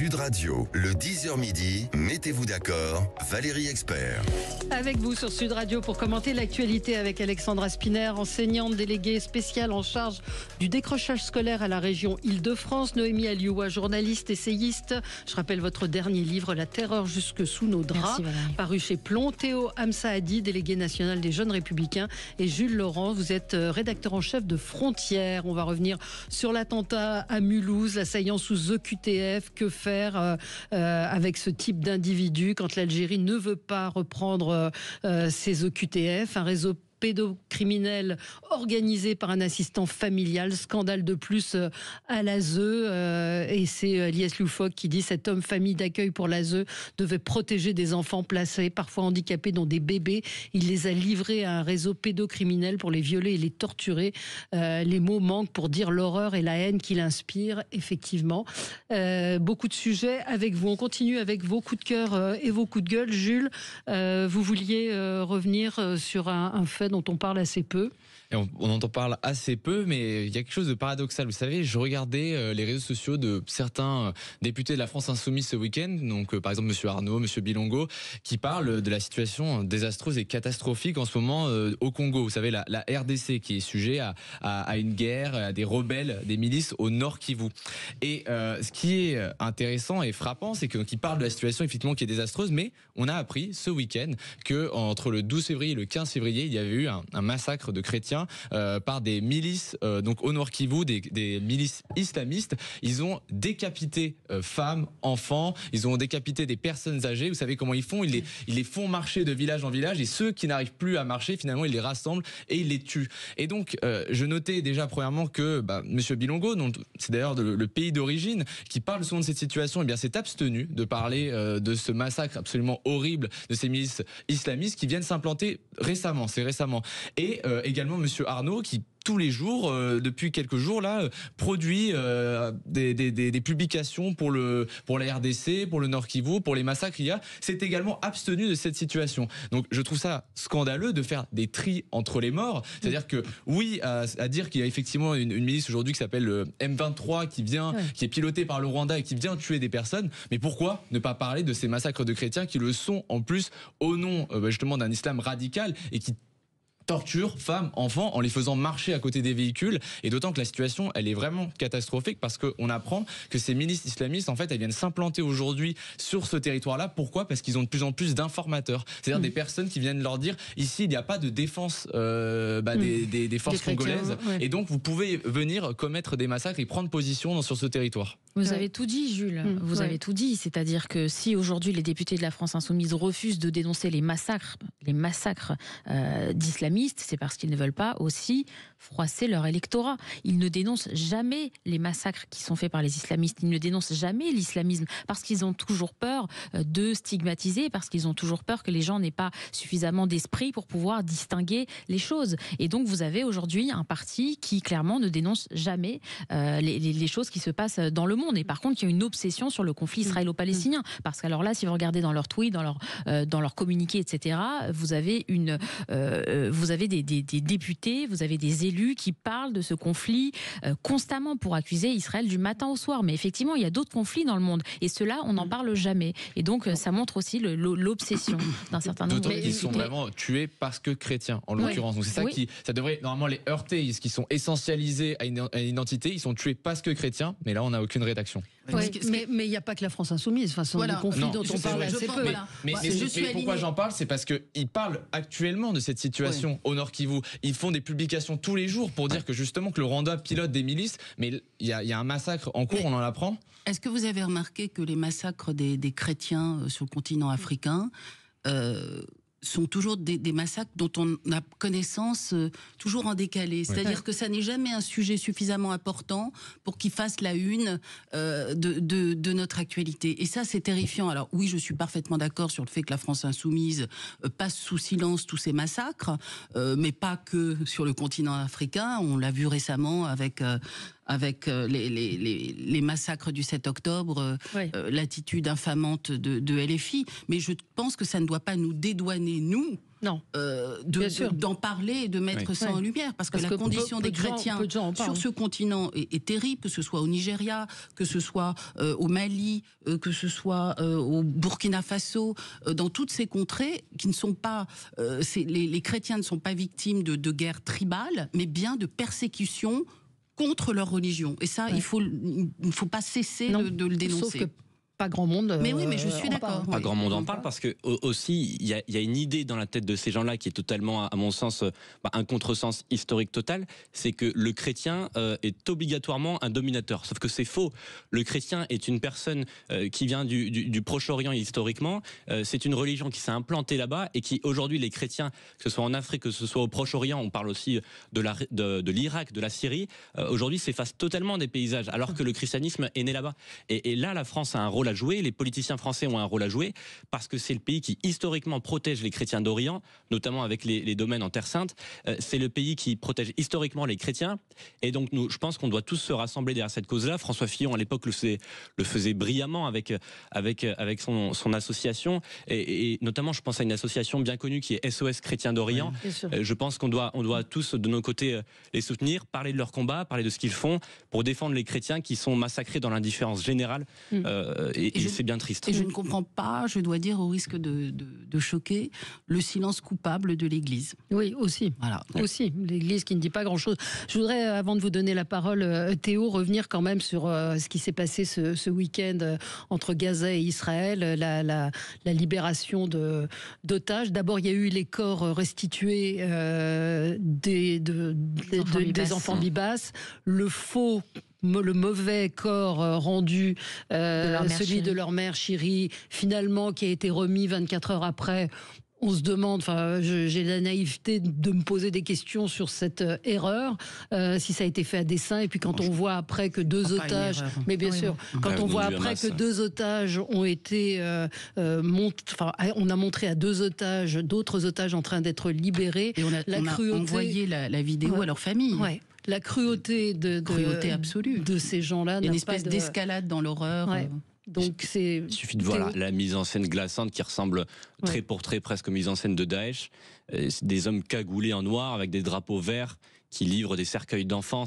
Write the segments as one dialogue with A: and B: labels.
A: Sud Radio, le 10h midi, mettez-vous d'accord, Valérie Expert.
B: Avec vous sur Sud Radio pour commenter l'actualité avec Alexandra Spinner, enseignante déléguée spéciale en charge du décrochage scolaire à la région Île-de-France. Noémie Alioua, journaliste, essayiste. Je rappelle votre dernier livre, La terreur jusque sous nos draps, paru chez Plomb. Théo Hamsaadi, délégué national des Jeunes Républicains. Et Jules Laurent, vous êtes rédacteur en chef de Frontières. On va revenir sur l'attentat à Mulhouse, l'assaillant sous OQTF. Que faire avec ce type d'individu quand l'Algérie ne veut pas reprendre ses OQTF, un réseau pédocriminel organisé par un assistant familial, scandale de plus à l'ASE, et c'est Lies Loufoque qui dit: cet homme famille d'accueil pour l'ASE devait protéger des enfants placés, parfois handicapés, dont des bébés. Il les a livrés à un réseau pédocriminel pour les violer et les torturer. Les mots manquent pour dire l'horreur et la haine qu'il inspire, effectivement. Beaucoup de sujets avec vous. On continue avec vos coups de cœur et vos coups de gueule. Jules, vous vouliez revenir sur un fait dont on parle assez peu.
C: Et on en parle assez peu, mais il y a quelque chose de paradoxal. Vous savez, je regardais les réseaux sociaux de certains députés de la France Insoumise ce week-end, donc par exemple Monsieur Arnaud, Monsieur Bilongo, qui parlent de la situation désastreuse et catastrophique en ce moment au Congo. Vous savez, la RDC qui est sujet à une guerre, à des rebelles, des milices au Nord Kivu. Et ce qui est intéressant et frappant, c'est qu'ils parlent de la situation effectivement qui est désastreuse, mais on a appris ce week-end que entre le 12 février et le 15 février, il y avait eu un massacre de chrétiens par des milices donc au Nord Kivu, des milices islamistes. Ils ont décapité femmes, enfants, ils ont décapité des personnes âgées. Vous savez comment ils font? Ils les font marcher de village en village, et ceux qui n'arrivent plus à marcher, finalement, ils les rassemblent et ils les tuent. Et donc, je notais déjà premièrement que Monsieur Bilongo, dont c'est d'ailleurs le pays d'origine, qui parle souvent de cette situation, eh bien, s'est abstenu de parler de ce massacre absolument horrible de ces milices islamistes qui viennent s'implanter récemment. C'est récemment. Et également Monsieur Arnaud, qui tous les jours, depuis quelques jours là, produit des publications pour la RDC, pour le Nord Kivu, pour les massacres qu'il y a, s'est également abstenu de cette situation. Donc je trouve ça scandaleux de faire des tris entre les morts. C'est-à-dire que oui, à dire qu'il y a effectivement une milice aujourd'hui qui s'appelle le M23 qui est pilotée par le Rwanda et qui vient tuer des personnes, mais pourquoi ne pas parler de ces massacres de chrétiens qui le sont en plus au nom justement d'un islam radical et qui torture femmes, enfants en les faisant marcher à côté des véhicules, et d'autant que la situation elle est vraiment catastrophique parce qu'on apprend que ces milices islamistes en fait elles viennent s'implanter aujourd'hui sur ce territoire-là. Pourquoi? Parce qu'ils ont de plus en plus d'informateurs, c'est-à-dire des personnes qui viennent leur dire ici il n'y a pas de défense des forces congolaises, et donc vous pouvez venir commettre des massacres et prendre position sur ce territoire.
D: Vous avez tout dit, Jules. Vous avez tout dit. C'est-à-dire que si aujourd'hui les députés de la France Insoumise refusent de dénoncer les massacres d'islamistes, c'est parce qu'ils ne veulent pas aussi froisser leur électorat. Ils ne dénoncent jamais les massacres qui sont faits par les islamistes. Ils ne dénoncent jamais l'islamisme parce qu'ils ont toujours peur de stigmatiser, parce qu'ils ont toujours peur que les gens n'aient pas suffisamment d'esprit pour pouvoir distinguer les choses. Et donc vous avez aujourd'hui un parti qui clairement ne dénonce jamais les choses qui se passent dans le monde. Et par contre, il y a une obsession sur le conflit israélo-palestinien. Parce qu'alors là, si vous regardez dans leurs tweets, dans leurs communiqués, etc., vous avez des députés, vous avez des élus qui parlent de ce conflit constamment pour accuser Israël du matin au soir. Mais effectivement, il y a d'autres conflits dans le monde. Et ceux-là, on n'en parle jamais. Et donc, ça montre aussi l'obsession d'un certain nombre.
C: D'autant qu'ils sont vraiment tués parce que chrétiens, en l'occurrence. Donc c'est ça ça devrait normalement les heurter. Ils sont essentialisés à une identité. Ils sont tués parce que chrétiens. Mais là, on n'a aucune rédaction.
B: Mais il n'y a pas que la France Insoumise. Enfin, ce sont des conflits dont on parle assez peu.
C: Mais pourquoi j'en parle? C'est parce qu'ils parlent actuellement de cette situation au Nord Kivu. Ils font des publications tous les jours pour dire que justement que le Rwanda pilote des milices, mais il y a un massacre en cours, on en apprend.
E: Est-ce que vous avez remarqué que les massacres des chrétiens sur le continent africain sont toujours des massacres dont on a connaissance toujours en décalé. C'est-à-dire que ça n'est jamais un sujet suffisamment important pour qu'il fasse la une de notre actualité. Et ça, c'est terrifiant. Alors oui, je suis parfaitement d'accord sur le fait que la France Insoumise passe sous silence tous ces massacres, mais pas que sur le continent africain. On l'a vu récemment avec les massacres du 7 octobre, l'attitude infamante de LFI. Mais je pense que ça ne doit pas nous dédouaner, nous,
B: Non.
E: D'en parler et de mettre ça en lumière, parce que la condition des chrétiens sur ce continent est terrible, que ce soit au Nigeria, que ce soit au Mali, que ce soit au Burkina Faso, dans toutes ces contrées qui ne sont pas... les chrétiens ne sont pas victimes de guerres tribales, mais bien de persécutions contre leur religion. Et ça, il ne faut pas cesser de le dénoncer.
B: Sauf que pas grand monde.
E: Mais oui, mais je suis d'accord.
F: Pas grand monde en parle parce que aussi il y a une idée dans la tête de ces gens-là qui est totalement, à mon sens, un contresens historique total. C'est que le chrétien est obligatoirement un dominateur. Sauf que c'est faux. Le chrétien est une personne qui vient du Proche-Orient historiquement. C'est une religion qui s'est implantée là-bas et qui aujourd'hui les chrétiens, que ce soit en Afrique, que ce soit au Proche-Orient, on parle aussi de l'Irak, de la Syrie. Aujourd'hui, s'effacent totalement des paysages, alors que le christianisme est né là-bas. Et là, la France a un rôle à jouer, les politiciens français ont un rôle à jouer, parce que c'est le pays qui historiquement protège les chrétiens d'Orient, notamment avec les domaines en Terre Sainte. C'est le pays qui protège historiquement les chrétiens, et donc je pense qu'on doit tous se rassembler derrière cette cause-là. François Fillon à l'époque le faisait brillamment avec son association, et notamment je pense à une association bien connue qui est SOS Chrétiens d'Orient. Je pense qu'on doit tous de nos côtés les soutenir, parler de leur combat, parler de ce qu'ils font pour défendre les chrétiens qui sont massacrés dans l'indifférence générale. Et c'est bien triste.
E: Et je ne comprends pas, je dois dire, au risque de choquer, le silence coupable de l'Église.
B: Oui, aussi.
E: Voilà.
B: Aussi, l'Église qui ne dit pas grand-chose. Je voudrais, avant de vous donner la parole, Théo, revenir quand même sur ce qui s'est passé ce week-end entre Gaza et Israël, la libération d'otages. D'abord, il y a eu les corps restitués des enfants Bibas, le mauvais corps rendu, celui de leur mère Chiri, finalement qui a été remis 24 heures après. On se demande, j'ai la naïveté de me poser des questions sur cette erreur, si ça a été fait à dessein. Et puis quand on voit après que deux otages, mais bien sûr, quand on voit après que deux otages ont été on a montré à d'autres otages en train d'être libérés.
E: Et on a envoyé la vidéo à leur famille.
B: Ouais. La cruauté
E: absolue
B: de ces gens-là.
E: Une espèce d'escalade dans l'horreur.
B: Ouais. Donc
F: il suffit de voir la mise en scène glaçante qui ressemble trait pour trait presque aux mises en scène de Daesh. C'est des hommes cagoulés en noir avec des drapeaux verts qui livrent des cercueils d'enfants.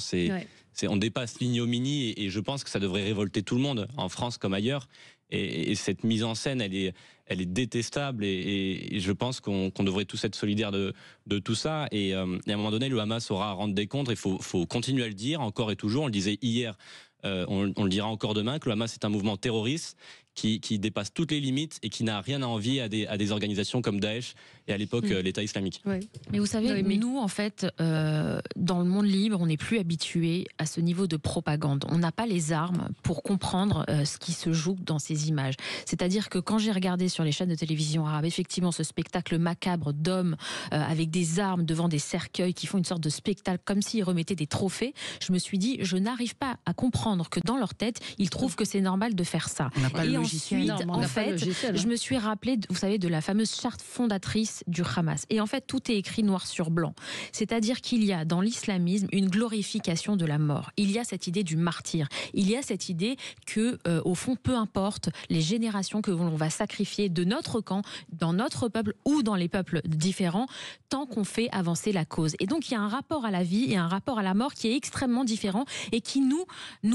F: On dépasse l'ignominie et je pense que ça devrait révolter tout le monde, en France comme ailleurs. Et cette mise en scène, elle est détestable et je pense qu'on devrait tous être solidaires de tout ça. Et à un moment donné, le Hamas aura à rendre des comptes. Il faut continuer à le dire encore et toujours. On le disait hier, on le dira encore demain, que le Hamas est un mouvement terroriste qui dépasse toutes les limites et qui n'a rien à envier à des organisations comme Daesh et à l'époque l'État islamique.
D: Oui. Mais vous savez, nous en fait, dans le monde libre, on n'est plus habitué à ce niveau de propagande. On n'a pas les armes pour comprendre ce qui se joue dans ces images. C'est-à-dire que quand j'ai regardé sur les chaînes de télévision arabes, effectivement, ce spectacle macabre d'hommes avec des armes devant des cercueils qui font une sorte de spectacle comme s'ils remettaient des trophées, je me suis dit, je n'arrive pas à comprendre que dans leur tête, ils trouvent que c'est normal de faire ça. Et ensuite, en fait, je me suis rappelé, vous savez, de la fameuse charte fondatrice du Hamas. Et en fait, tout est écrit noir sur blanc. C'est-à-dire qu'il y a dans l'islamisme une glorification de la mort. Il y a cette idée du martyr. Il y a cette idée que, au fond, peu importe les générations que l'on va sacrifier de notre camp, dans notre peuple ou dans les peuples différents, tant qu'on fait avancer la cause. Et donc, il y a un rapport à la vie et un rapport à la mort qui est extrêmement différent et qui nous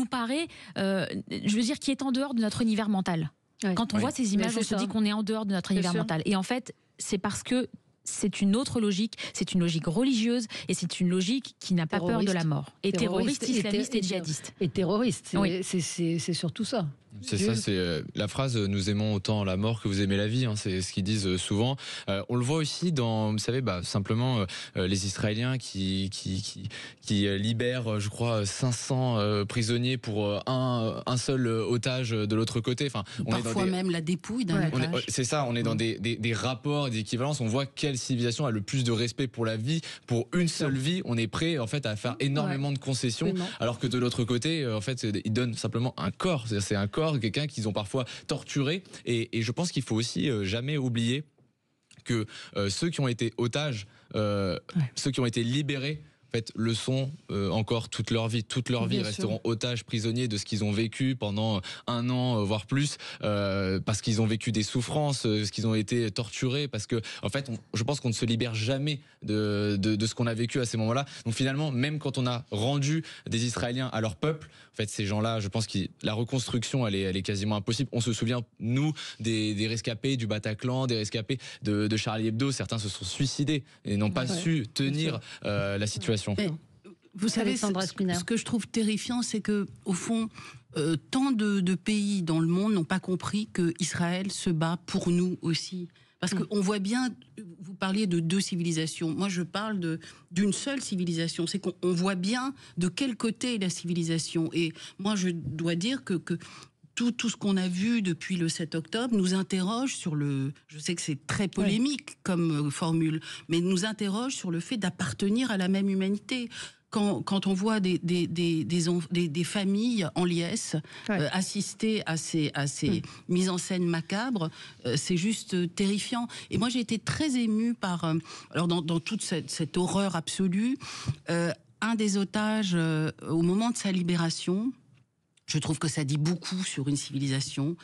D: paraît, je veux dire, qui est en dehors de notre univers mental. Ouais. Quand on voit ces images, on se dit qu'on est en dehors de notre univers mental. Et en fait, c'est parce que c'est une autre logique, c'est une logique religieuse et c'est une logique qui n'a pas peur de la mort. Et terroriste, islamiste et djihadiste.
B: Et terroriste, c'est surtout ça.
C: C'est ça, c'est la phrase « nous aimons autant la mort que vous aimez la vie », hein, c'est ce qu'ils disent souvent. On le voit aussi dans, vous savez, simplement les Israéliens qui libèrent, je crois, 500 prisonniers pour un seul otage de l'autre côté. Enfin,
E: parfois même la dépouille d'un otage.
C: C'est ça, on est dans des rapports, des équivalences. On voit quelle civilisation a le plus de respect pour la vie, pour une seule vie. On est prêt en fait à faire énormément de concessions, alors que de l'autre côté, en fait, ils donnent simplement un corps. C'est un corps, quelqu'un qu'ils ont parfois torturé. Et je pense qu'il faut aussi jamais oublier que ceux qui ont été otages, ceux qui ont été libérés, en fait, le sont encore toute leur vie. Toute leur vie, ils resteront otages, prisonniers de ce qu'ils ont vécu pendant 1 an, voire plus, parce qu'ils ont vécu des souffrances, parce qu'ils ont été torturés, parce que, en fait, je pense qu'on ne se libère jamais de ce qu'on a vécu à ces moments-là. Donc finalement, même quand on a rendu des Israéliens à leur peuple, en fait, ces gens-là, je pense que la reconstruction, elle est quasiment impossible. On se souvient, nous, des rescapés du Bataclan, des rescapés de Charlie Hebdo. Certains se sont suicidés et n'ont pas su tenir la situation.
E: Mais, vous savez, ce que je trouve terrifiant, c'est que, au fond, tant de pays dans le monde n'ont pas compris que Israël se bat pour nous aussi. Parce qu'on voit bien, vous parliez de 2 civilisations. Moi, je parle d'une seule civilisation. C'est qu'on voit bien de quel côté est la civilisation. Et moi, je dois dire que tout ce qu'on a vu depuis le 7 octobre nous interroge sur je sais que c'est très polémique comme formule, mais nous interroge sur le fait d'appartenir à la même humanité. Quand on voit des familles en liesse assister à ces mises en scène macabres, c'est juste terrifiant. Et moi, j'ai été très émue par, alors dans toute cette horreur absolue, un des otages, au moment de sa libération, je trouve que ça dit beaucoup sur une civilisation.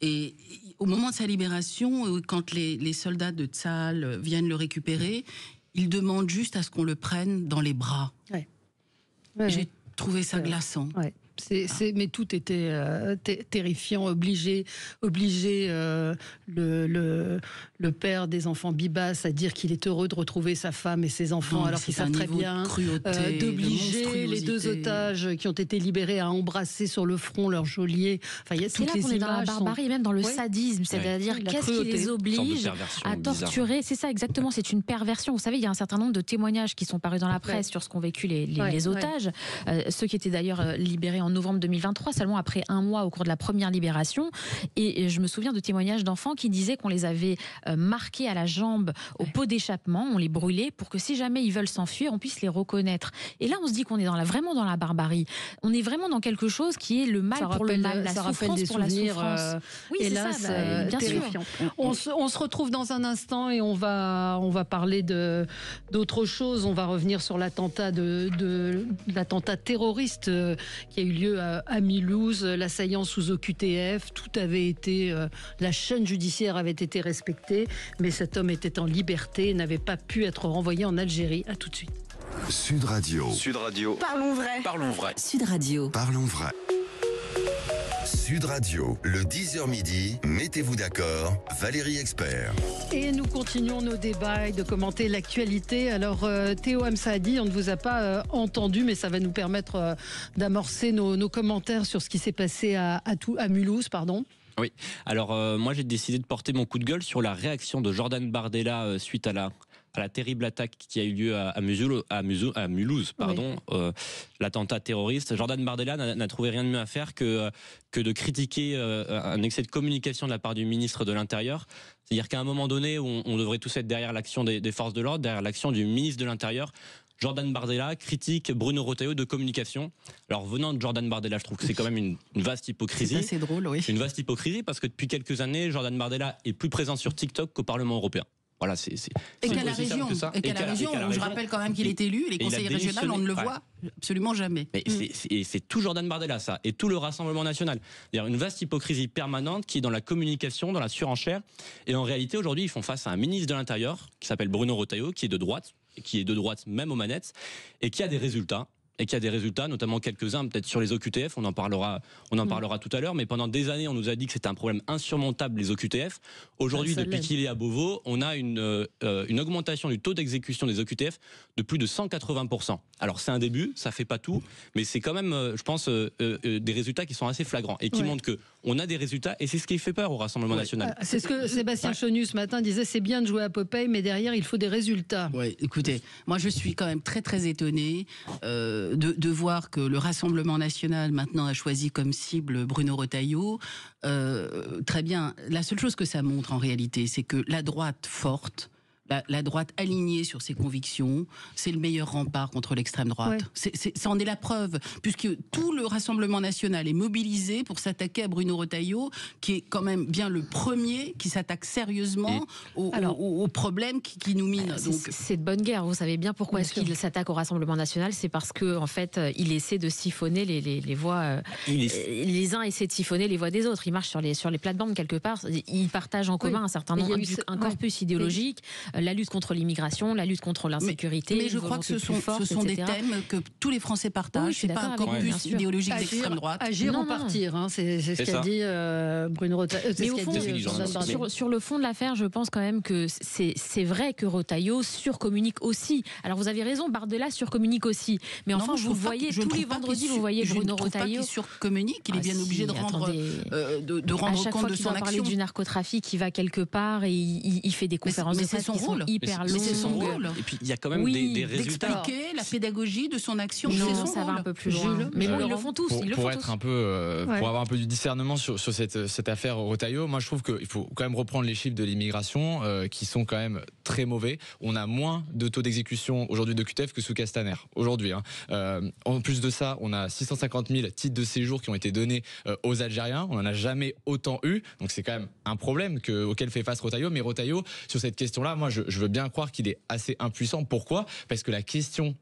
E: Et au moment de sa libération, quand les soldats de Tsahal viennent le récupérer, il demande juste à ce qu'on le prenne dans les bras. J'ai trouvé ça glaçant.
B: Mais tout était terrifiant, obligé le père des enfants Bibas à dire qu'il est heureux de retrouver sa femme et ses enfants, alors qu'ils savent très bien, d'obliger les 2 otages qui ont été libérés à embrasser sur le front leur geôlier. Enfin, il y a
D: c'est là qu'on est dans la barbarie, et même dans le sadisme, c'est-à-dire qu'est-ce qui les oblige à torturer. C'est ça exactement, c'est une perversion. Vous savez, il y a un certain nombre de témoignages qui sont parus dans la presse sur ce qu'ont vécu les otages, ceux qui étaient d'ailleurs libérés en novembre 2023, seulement après 1 mois au cours de la première libération. Et je me souviens de témoignages d'enfants qui disaient qu'on les avait marqués à la jambe au pot d'échappement, on les brûlait pour que si jamais ils veulent s'enfuir, on puisse les reconnaître. Et là, on se dit qu'on est vraiment dans la barbarie. On est vraiment dans quelque chose qui est le mal pour le mal, la souffrance pour la souffrance. Oui,
B: hélas,
D: c'est ça, bien
B: terrifiant.
D: sûr.
B: On se retrouve dans un instant et on va parler d'autre chose. On va revenir sur l'attentat l'attentat terroriste qui a eu lieu à Mulhouse, l'assaillant sous OQTF. Tout avait été, la chaîne judiciaire avait été respectée, mais cet homme était en liberté et n'avait pas pu être renvoyé en Algérie. À tout de suite.
A: Sud Radio.
G: Sud Radio.
H: Parlons vrai.
G: Parlons vrai.
H: Sud Radio.
A: Parlons vrai. Sud Radio, le 10h midi, mettez-vous d'accord, Valérie Expert.
B: Et nous continuons nos débats et de commenter l'actualité. Alors Théo Hamsaadi, on ne vous a pas entendu, mais ça va nous permettre d'amorcer nos commentaires sur ce qui s'est passé à Mulhouse, pardon.
F: Oui, alors moi j'ai décidé de porter mon coup de gueule sur la réaction de Jordan Bardella suite à la terrible attaque qui a eu lieu à Mulhouse, l'attentat terroriste. Jordan Bardella n'a trouvé rien de mieux à faire que de critiquer un excès de communication de la part du ministre de l'Intérieur. C'est-à-dire qu'à un moment donné, on devrait tous être derrière l'action des forces de l'ordre, derrière l'action du ministre de l'Intérieur. Jordan Bardella critique Bruno Retailleau de communication. Alors venant de Jordan Bardella, je trouve que c'est quand même une vaste hypocrisie.
E: C'est assez drôle, oui.
F: Une vaste hypocrisie parce que depuis quelques années, Jordan Bardella est plus présent sur TikTok qu'au Parlement européen. Voilà,
E: et qu'à la région, je rappelle quand même qu'il est élu, les conseillers régionaux, on ne le voit absolument jamais.
F: Mais c'est tout Jordan Bardella, ça, et tout le Rassemblement national. C'est-à-dire une vaste hypocrisie permanente qui est dans la communication, dans la surenchère. Et en réalité, aujourd'hui, ils font face à un ministre de l'Intérieur qui s'appelle Bruno Retailleau, qui est de droite même aux manettes, et qui a des résultats. Notamment quelques-uns, peut-être sur les OQTF, on en parlera tout à l'heure, mais pendant des années, on nous a dit que c'était un problème insurmontable, les OQTF. Aujourd'hui, depuis qu'il est à Beauvau, on a une augmentation du taux d'exécution des OQTF de plus de 180%. Alors c'est un début, ça fait pas tout, mais c'est quand même, je pense, des résultats qui sont assez flagrants et qui montrent qu'on a des résultats, et c'est ce qui fait peur au Rassemblement national.
B: C'est ce que Sébastien Chenu ce matin disait, c'est bien de jouer à Popeye, mais derrière, il faut des résultats.
E: Oui, écoutez, moi je suis quand même très très étonnée de voir que le Rassemblement national maintenant a choisi comme cible Bruno Retailleau. Très bien, la seule chose que ça montre en réalité, c'est que la droite forte, La droite alignée sur ses convictions, c'est le meilleur rempart contre l'extrême droite. Ça en est la preuve, puisque tout le Rassemblement national est mobilisé pour s'attaquer à Bruno Retailleau, qui est quand même bien le premier qui s'attaque sérieusement aux problèmes qui nous minent.
D: C'est de bonne guerre. Vous savez bien pourquoi est-ce qu'il s'attaque au Rassemblement national. C'est parce que en fait, il essaie de siphonner les voix. Les uns essaient de siphonner les voix des autres. Ils marchent sur les plates-bandes quelque part. Ils partagent en commun un certain nombre, un corpus idéologique. La lutte contre l'immigration, la lutte contre l'insécurité.
E: Mais je crois que ce sont des thèmes que tous les Français partagent. C'est pas un corpus idéologique d'extrême droite.
B: Agir en partir, c'est ce qu'a dit Bruno Retailleau.
D: Mais au fond, sur le fond de l'affaire, je pense quand même que c'est vrai que Retailleau surcommunique aussi. Alors vous avez raison, Bardella surcommunique aussi. Mais enfin, vous voyez tous les vendredis, vous voyez Bruno Retailleau.
E: Il surcommunique, il est bien obligé de rendre compte de son action. À chaque fois qu'il doit parler
D: du narcotrafic, il va quelque part et il fait des conférences de presse qui sont hyper longues.
E: C'est son rôle.
F: Et puis il y a quand même des résultats.
E: D'expliquer la pédagogie de son action.
D: Non, ça va un peu plus loin. Mais bon, ils le font tous.
C: Pour avoir un peu du discernement sur cette affaire Retailleau, moi je trouve qu'il faut quand même reprendre les chiffres de l'immigration qui sont quand même très mauvais. On a moins de taux d'exécution aujourd'hui de QTF que sous Castaner. Aujourd'hui. En plus de ça, on a 650 000 titres de séjour qui ont été donnés aux Algériens. On n'en a jamais autant eu. Donc c'est quand même un problème auquel fait face Retailleau. Mais Retailleau, sur cette question-là, moi je veux bien croire qu'il est assez impuissant. Pourquoi ? Parce que la question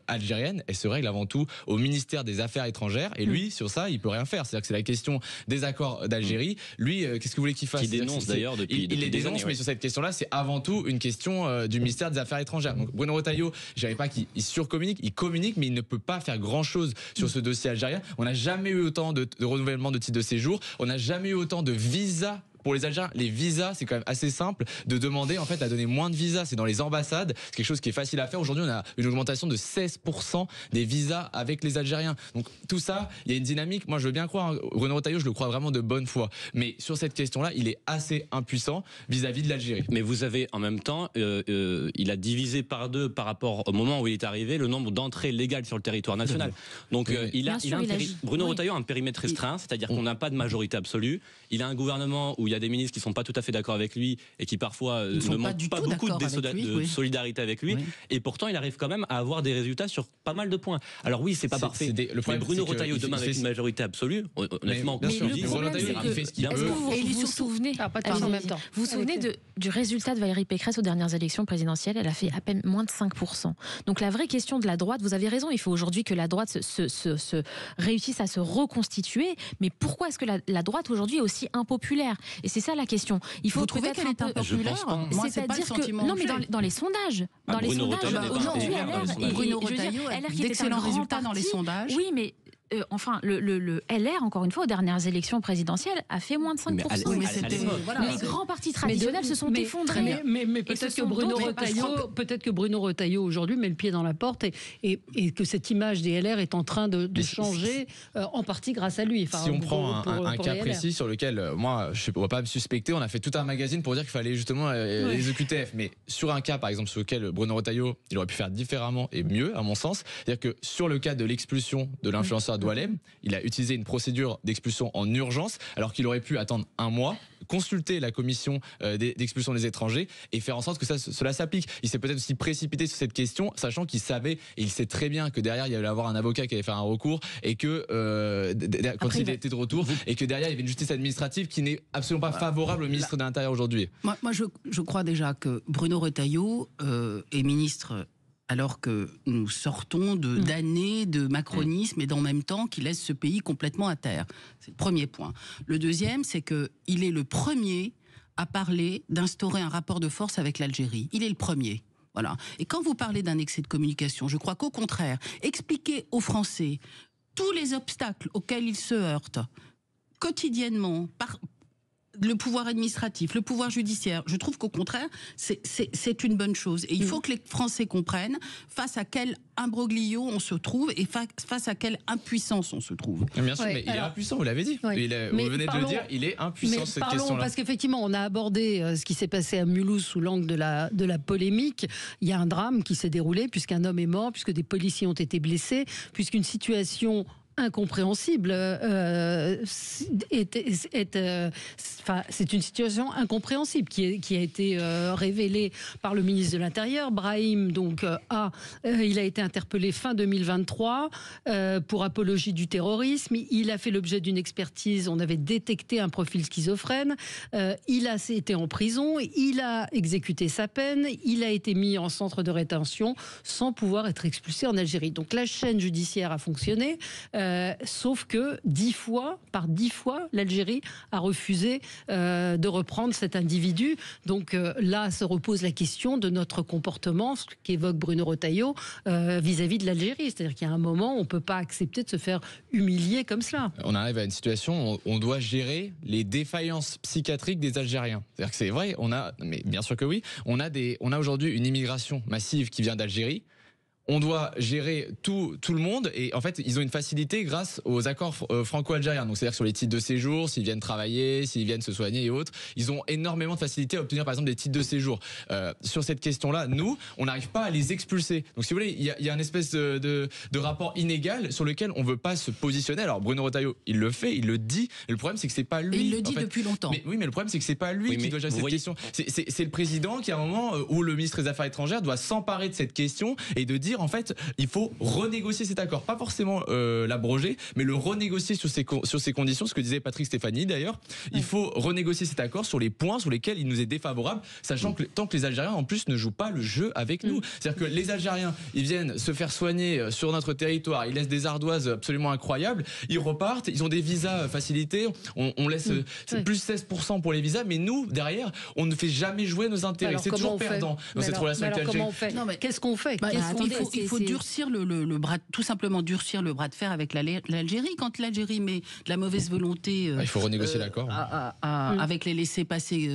C: algérienne, elle se règle avant tout au ministère des Affaires étrangères. Et lui, sur ça, il peut rien faire. C'est-à-dire que c'est la question des accords d'Algérie. Lui, qu'est-ce que vous voulez qu'il fasse ?
F: Qui dénonce d'ailleurs depuis
C: il les
F: des
C: dénonce,
F: années,
C: mais sur cette question-là, c'est avant tout une question du ministère des Affaires étrangères. Donc Bruno Retailleau, je dirais pas qu'il surcommunique, il communique, mais il ne peut pas faire grand-chose sur ce dossier algérien. On n'a jamais eu autant de renouvellement de titres de séjour. On n'a jamais eu autant de visas. Pour les Algériens, les visas, c'est quand même assez simple de demander en fait à donner moins de visas. C'est dans les ambassades, c'est quelque chose qui est facile à faire. Aujourd'hui, on a une augmentation de 16% des visas avec les Algériens. Donc tout ça, il y a une dynamique. Moi, je veux bien croire, Bruno Retailleau, je le crois vraiment de bonne foi. Mais sur cette question-là, il est assez impuissant vis-à-vis de l'Algérie.
F: Mais vous avez en même temps, il a divisé par deux par rapport au moment où il est arrivé le nombre d'entrées légales sur le territoire national. Donc Bruno Retailleau a un périmètre restreint, c'est-à-dire qu'on n'a pas de majorité absolue. Il a un gouvernement où il y a des ministres qui ne sont pas tout à fait d'accord avec lui et qui parfois ne montrent pas beaucoup de solidarité avec lui. Et pourtant, il arrive quand même à avoir des résultats sur pas mal de points. Alors oui, c'est pas parfait. Mais Bruno Retailleau demain avec une majorité absolue, honnêtement,
D: il fait ce qu'il veut. Vous vous souvenez Vous vous souvenez du résultat de Valérie Pécresse aux dernières élections présidentielles ? Elle a fait à peine moins de 5%. Donc la vraie question de la droite, vous avez raison, il faut aujourd'hui que la droite se réussisse à se reconstituer. Mais pourquoi est-ce que la droite aujourd'hui est aussi impopulaire ? Et c'est ça la question. Il faut
E: trouver qu'elle est impopulaire. Moi, c'est pas le sentiment.
D: Non, mais dans les sondages. Dans les sondages, aujourd'hui,
E: Bruno Retailleau a d'excellents résultats dans les sondages.
D: Oui, mais enfin, le LR, encore une fois, aux dernières élections présidentielles, a fait moins de 5%. Les grands partis traditionnels se sont effondrés.
B: Mais peut-être que Bruno Retailleau aujourd'hui met le pied dans la porte et que cette image des LR est en train de changer en partie grâce à lui. Enfin,
C: si on prend un cas précis sur lequel, moi, je ne vais pas me suspecter, on a fait tout un magazine pour dire qu'il fallait justement les EQTF. Mais sur un cas, par exemple, sur lequel Bruno Retailleau, il aurait pu faire différemment et mieux, à mon sens, c'est-à-dire que sur le cas de l'expulsion de l'influenceur Doualem, il a utilisé une procédure d'expulsion en urgence alors qu'il aurait pu attendre un mois, consulter la commission d'expulsion des étrangers et faire en sorte que cela s'applique. Il s'est peut-être aussi précipité sur cette question, sachant qu'il savait et il sait très bien que derrière il allait avoir un avocat qui allait faire un recours et que quand il était de retour et que derrière il y avait une justice administrative qui n'est absolument pas favorable au ministre de l'Intérieur aujourd'hui.
E: Moi je crois déjà que Bruno Retailleau est ministre alors que nous sortons d'années de macronisme et d'en même temps qui laisse ce pays complètement à terre. C'est le premier point. Le deuxième, c'est qu'il est le premier à parler d'instaurer un rapport de force avec l'Algérie. Il est le premier. Voilà. Et quand vous parlez d'un excès de communication, je crois qu'au contraire, expliquer aux Français tous les obstacles auxquels ils se heurtent quotidiennement par le pouvoir administratif, le pouvoir judiciaire, je trouve qu'au contraire, c'est une bonne chose. Et il faut que les Français comprennent face à quel imbroglio on se trouve et face à quelle impuissance on se trouve.
C: Bien sûr, mais il est impuissant, vous l'avez dit. Vous venez de le dire, il est impuissant cette question-là.
B: Parce qu'effectivement, on a abordé ce qui s'est passé à Mulhouse sous l'angle de la polémique. Il y a un drame qui s'est déroulé puisqu'un homme est mort, puisque des policiers ont été blessés, puisqu'une situation incompréhensible. C'est une situation incompréhensible qui a été révélée par le ministre de l'Intérieur. Brahim, donc, il a été interpellé fin 2023 pour apologie du terrorisme. Il a fait l'objet d'une expertise. On avait détecté un profil schizophrène. Il a été en prison. Il a exécuté sa peine. Il a été mis en centre de rétention sans pouvoir être expulsé en Algérie. Donc la chaîne judiciaire a fonctionné, sauf que 10 fois, l'Algérie a refusé de reprendre cet individu. Donc là se repose la question de notre comportement, ce qu'évoque Bruno Retailleau, vis-à-vis de l'Algérie. C'est-à-dire qu'il y a un moment, on ne peut pas accepter de se faire humilier comme cela.
C: On arrive à une situation où on doit gérer les défaillances psychiatriques des Algériens. C'est-à-dire que c'est vrai, mais bien sûr que oui, on a aujourd'hui une immigration massive qui vient d'Algérie. On doit gérer tout le monde et en fait ils ont une facilité grâce aux accords franco-algériens. Donc c'est-à-dire que sur les titres de séjour, s'ils viennent travailler, s'ils viennent se soigner et autres, ils ont énormément de facilité à obtenir par exemple des titres de séjour. Sur cette question-là, nous, on n'arrive pas à les expulser. Donc si vous voulez, il y a une espèce de rapport inégal sur lequel on veut pas se positionner. Alors Bruno Retailleau, il le fait, il le dit. Le problème c'est que c'est pas lui.
E: Et il le dit depuis longtemps.
C: Mais le problème c'est que c'est pas lui qui doit gérer cette question. C'est le président qui à un moment où le ministre des Affaires étrangères doit s'emparer de cette question et de dire en fait, il faut renégocier cet accord, pas forcément l'abroger, mais le renégocier sur ces conditions, ce que disait Patrick Stéphanie d'ailleurs. Il faut renégocier cet accord sur les points sur lesquels il nous est défavorable, sachant que tant que les Algériens en plus ne jouent pas le jeu avec nous. C'est-à-dire que les Algériens, ils viennent se faire soigner sur notre territoire, ils laissent des ardoises absolument incroyables, ils repartent, ils ont des visas facilités, on laisse plus 16% pour les visas, mais nous, derrière, on ne fait jamais jouer nos intérêts. C'est toujours perdant dans cette relation avec l'Algérie.
B: Comment on fait ? Qu'est-ce qu'on fait ?
E: Il faut durcir le bras, tout simplement durcir le bras de fer avec l'Algérie. Quand l'Algérie met de la mauvaise volonté,
C: il faut renégocier l'accord
E: avec les laissez-passer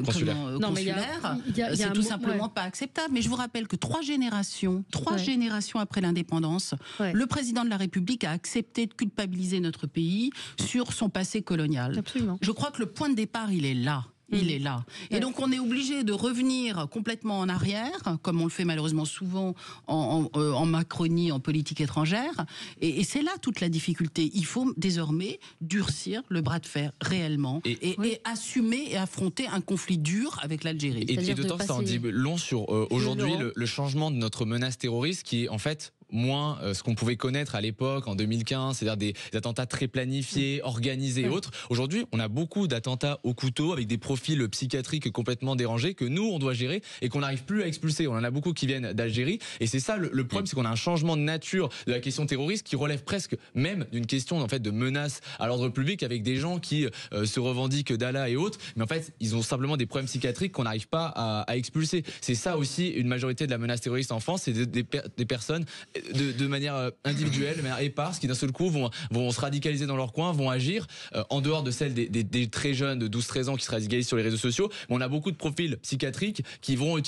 E: consulaires, c'est tout simplement pas acceptable. Mais je vous rappelle que trois générations après l'indépendance, le président de la République a accepté de culpabiliser notre pays sur son passé colonial.
B: Absolument.
E: Je crois que le point de départ, il est là. Il est là. Et donc on est obligé de revenir complètement en arrière, comme on le fait malheureusement souvent en Macronie, en politique étrangère. Et c'est là toute la difficulté. Il faut désormais durcir le bras de fer réellement et assumer et affronter un conflit dur avec l'Algérie.
C: Et d'autant que ça en dit long sur aujourd'hui le changement de notre menace terroriste qui est en fait moins ce qu'on pouvait connaître à l'époque en 2015, c'est-à-dire des attentats très planifiés, organisés et autres. Aujourd'hui, on a beaucoup d'attentats au couteau avec des profils psychiatriques complètement dérangés que nous, on doit gérer et qu'on n'arrive plus à expulser. On en a beaucoup qui viennent d'Algérie et c'est ça le problème, c'est qu'on a un changement de nature de la question terroriste qui relève presque même d'une question en fait de menace à l'ordre public avec des gens qui se revendiquent d'Allah et autres, mais en fait, ils ont simplement des problèmes psychiatriques qu'on n'arrive pas à expulser. C'est ça aussi une majorité de la menace terroriste en France, c'est des personnes de manière individuelle, de manière éparse, qui d'un seul coup vont se radicaliser dans leur coin, vont agir en dehors de celles des très jeunes de 12-13 ans qui se radicalisent sur les réseaux sociaux. Mais on a beaucoup de profils psychiatriques qui vont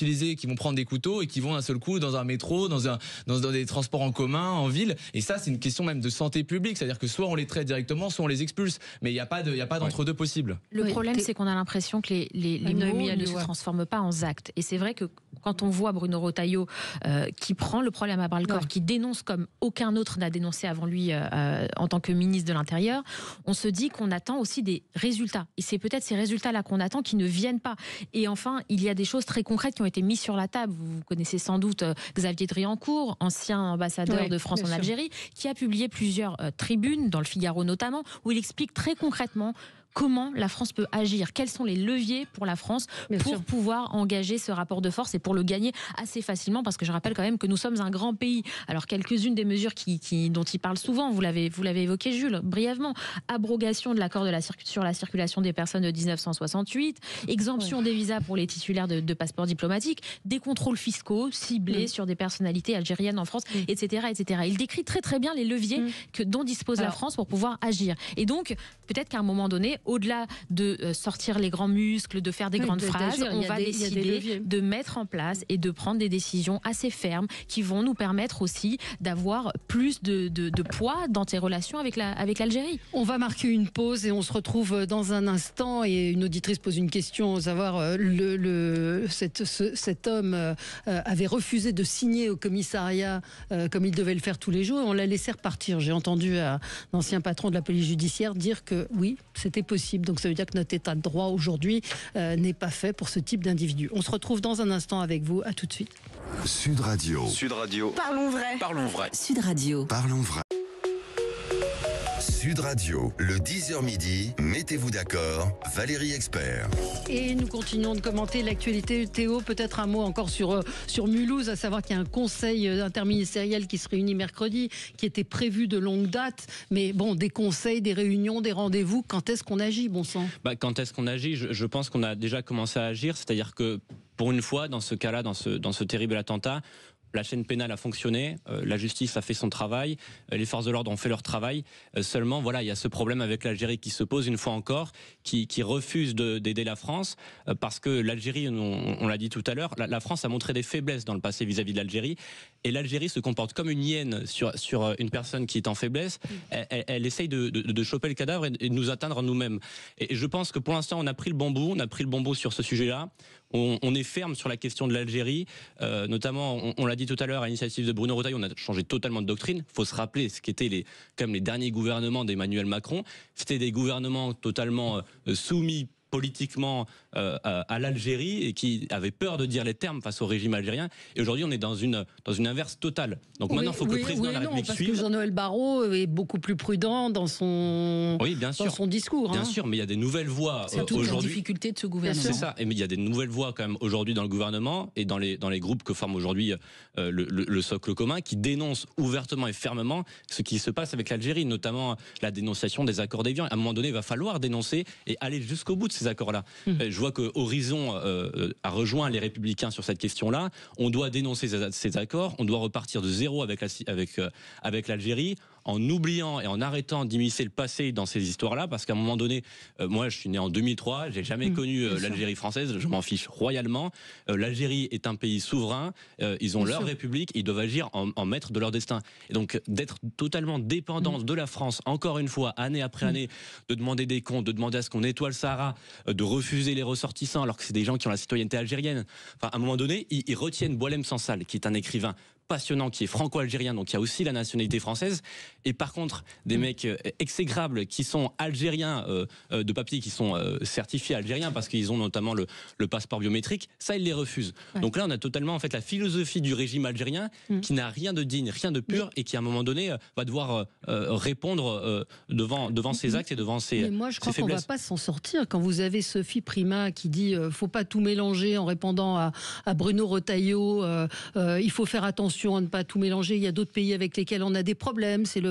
C: prendre des couteaux et qui vont d'un seul coup dans un métro, dans des transports en commun, en ville. Et ça, c'est une question même de santé publique. C'est-à-dire que soit on les traite directement, soit on les expulse. Mais il n'y a pas d'entre-deux possible.
D: Le problème, c'est qu'on a l'impression que les mots ne se transforment pas en actes. Et c'est vrai que quand on voit Bruno Retailleau qui prend le problème à bras-le-corps, qui dénonce comme aucun autre n'a dénoncé avant lui en tant que ministre de l'Intérieur, on se dit qu'on attend aussi des résultats. Et c'est peut-être ces résultats-là qu'on attend qui ne viennent pas. Et enfin, il y a des choses très concrètes qui ont été mises sur la table. Vous connaissez sans doute Xavier Driancourt, ancien ambassadeur de France en Algérie, qui a publié plusieurs tribunes, dans le Figaro notamment, où il explique très concrètement comment la France peut agir, quels sont les leviers pour la France pour pouvoir engager ce rapport de force et pour le gagner assez facilement, parce que je rappelle quand même que nous sommes un grand pays. Alors quelques-unes des mesures dont il parle souvent, vous l'avez évoqué Jules, brièvement, abrogation de l'accord sur la circulation des personnes de 1968, exemption des visas pour les titulaires de passeports diplomatiques, des contrôles fiscaux ciblés sur des personnalités algériennes en France, etc., etc. Il décrit très très bien les leviers dont dispose la France pour pouvoir agir. Et donc, peut-être qu'à un moment donné, au-delà de sortir les grands muscles, de faire des grandes phrases, on va décider de mettre en place et de prendre des décisions assez fermes qui vont nous permettre aussi d'avoir plus de poids dans tes relations avec l'Algérie.
B: On va marquer une pause et on se retrouve dans un instant. Et une auditrice pose une question, savoir cet homme avait refusé de signer au commissariat comme il devait le faire tous les jours et on l'a laissé repartir. J'ai entendu un ancien patron de la police judiciaire dire que oui, c'était possible. Donc ça veut dire que notre état de droit aujourd'hui n'est pas fait pour ce type d'individu. On se retrouve dans un instant avec vous. À tout de suite.
A: Sud Radio.
G: Sud Radio.
H: Parlons vrai.
G: Parlons vrai.
H: Sud Radio.
A: Parlons vrai. Sud Radio, le 10h midi, mettez-vous d'accord, Valérie Expert.
B: Et nous continuons de commenter l'actualité. Théo, peut-être un mot encore sur Mulhouse, à savoir qu'il y a un conseil interministériel qui se réunit mercredi, qui était prévu de longue date. Mais bon, des conseils, des réunions, des rendez-vous, quand est-ce qu'on agit, bon sang ?
F: Quand est-ce qu'on agit ? Je pense qu'on a déjà commencé à agir, c'est-à-dire que pour une fois, dans ce cas-là, dans ce terrible attentat, la chaîne pénale a fonctionné, la justice a fait son travail, les forces de l'ordre ont fait leur travail. Seulement, voilà, il y a ce problème avec l'Algérie qui se pose une fois encore, qui refuse d'aider la France, parce que l'Algérie, on l'a dit tout à l'heure, la France a montré des faiblesses dans le passé vis-à-vis de l'Algérie, et l'Algérie se comporte comme une hyène sur une personne qui est en faiblesse. Elle essaye de choper le cadavre et de nous atteindre nous-mêmes. Et je pense que pour l'instant, on a pris le bon bout sur ce sujet-là. On est ferme sur la question de l'Algérie, notamment, on l'a dit tout à l'heure, à l'initiative de Bruno Retailleau, on a changé totalement de doctrine. Il faut se rappeler ce qu'étaient comme les derniers gouvernements d'Emmanuel Macron. C'était des gouvernements totalement soumis politiquement à l'Algérie et qui avait peur de dire les termes face au régime algérien. Et aujourd'hui, on est dans une inverse totale. Donc maintenant, il faut que le président de la République suive.
B: Parce que Jean-Noël Barrot est beaucoup plus prudent dans son discours.
F: Bien sûr, mais il y a des nouvelles voix
E: c'est toute
F: aujourd'hui.
E: la difficulté de ce gouvernement.
F: C'est ça. Et mais il y a des nouvelles voix quand même aujourd'hui dans le gouvernement et dans les groupes que forme aujourd'hui le socle commun qui dénoncent ouvertement et fermement ce qui se passe avec l'Algérie, notamment la dénonciation des accords d'Évian. À un moment donné, il va falloir dénoncer et aller jusqu'au bout de ces accords-là. Je vois que Horizon a rejoint les Républicains sur cette question-là. On doit dénoncer ces accords. On doit repartir de zéro avec l'Algérie, en oubliant et en arrêtant d'immiscer le passé dans ces histoires-là, parce qu'à un moment donné, moi je suis né en 2003, j'ai jamais connu l'Algérie française, je m'en fiche royalement. L'Algérie est un pays souverain, ils ont leur république, ils doivent agir en maître de leur destin. Et donc d'être totalement dépendant de la France, encore une fois, année après année, de demander des comptes, de demander à ce qu'on nettoie le Sahara, de refuser les ressortissants alors que c'est des gens qui ont la citoyenneté algérienne. Enfin, à un moment donné, ils retiennent Boualem Sansal, qui est un écrivain passionnant, qui est franco-algérien, donc il y a aussi la nationalité française. Et par contre, des mecs exécrables qui sont algériens de papier, qui sont certifiés algériens parce qu'ils ont notamment le passeport biométrique, ça ils les refusent. Donc là, on a totalement en fait la philosophie du régime algérien qui n'a rien de digne, rien de pur et qui à un moment donné va devoir répondre devant ses actes et devant ses faiblesses.
B: Mais moi, je crois qu'on ne va pas s'en sortir. Quand vous avez Sophie Primas qui dit faut pas tout mélanger en répondant à Bruno Retailleau, il faut faire attention à ne pas tout mélanger. Il y a d'autres pays avec lesquels on a des problèmes. Il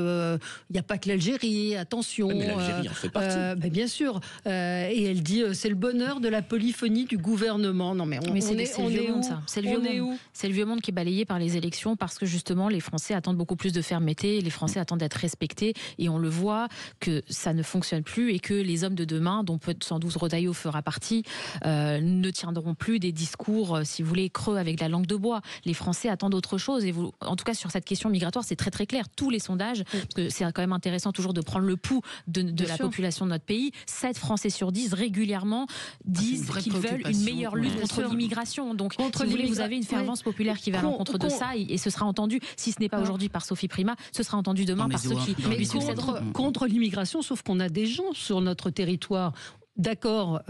B: n'y a pas que l'Algérie. Attention.
F: Mais l'Algérie en fait partie.
B: Bien sûr. Et elle dit c'est le bonheur de la polyphonie du gouvernement. Non mais
D: c'est le vieux monde, ça. C'est le vieux monde qui est balayé par les élections parce que justement les Français attendent beaucoup plus de fermeté. Les Français attendent d'être respectés et on le voit que ça ne fonctionne plus et que les hommes de demain, dont sans doute Retailleau fera partie, ne tiendront plus des discours, si vous voulez, creux avec la langue de bois. Les Français attendent autre chose. Et vous, en tout cas, sur cette question migratoire, c'est très très clair. Tous les sondages, parce que c'est quand même intéressant toujours de prendre le pouls de la population de notre pays. 7 Français sur 10 régulièrement disent qu'ils veulent une meilleure lutte contre l'immigration. Donc, vous avez une fervence populaire qui va à l'encontre de ça et ce sera entendu, si ce n'est pas aujourd'hui par Sophie Primas, ce sera entendu demain par ceux qui lui succéderont.
B: Contre l'immigration, sauf qu'on a des gens sur notre territoire. D'accord,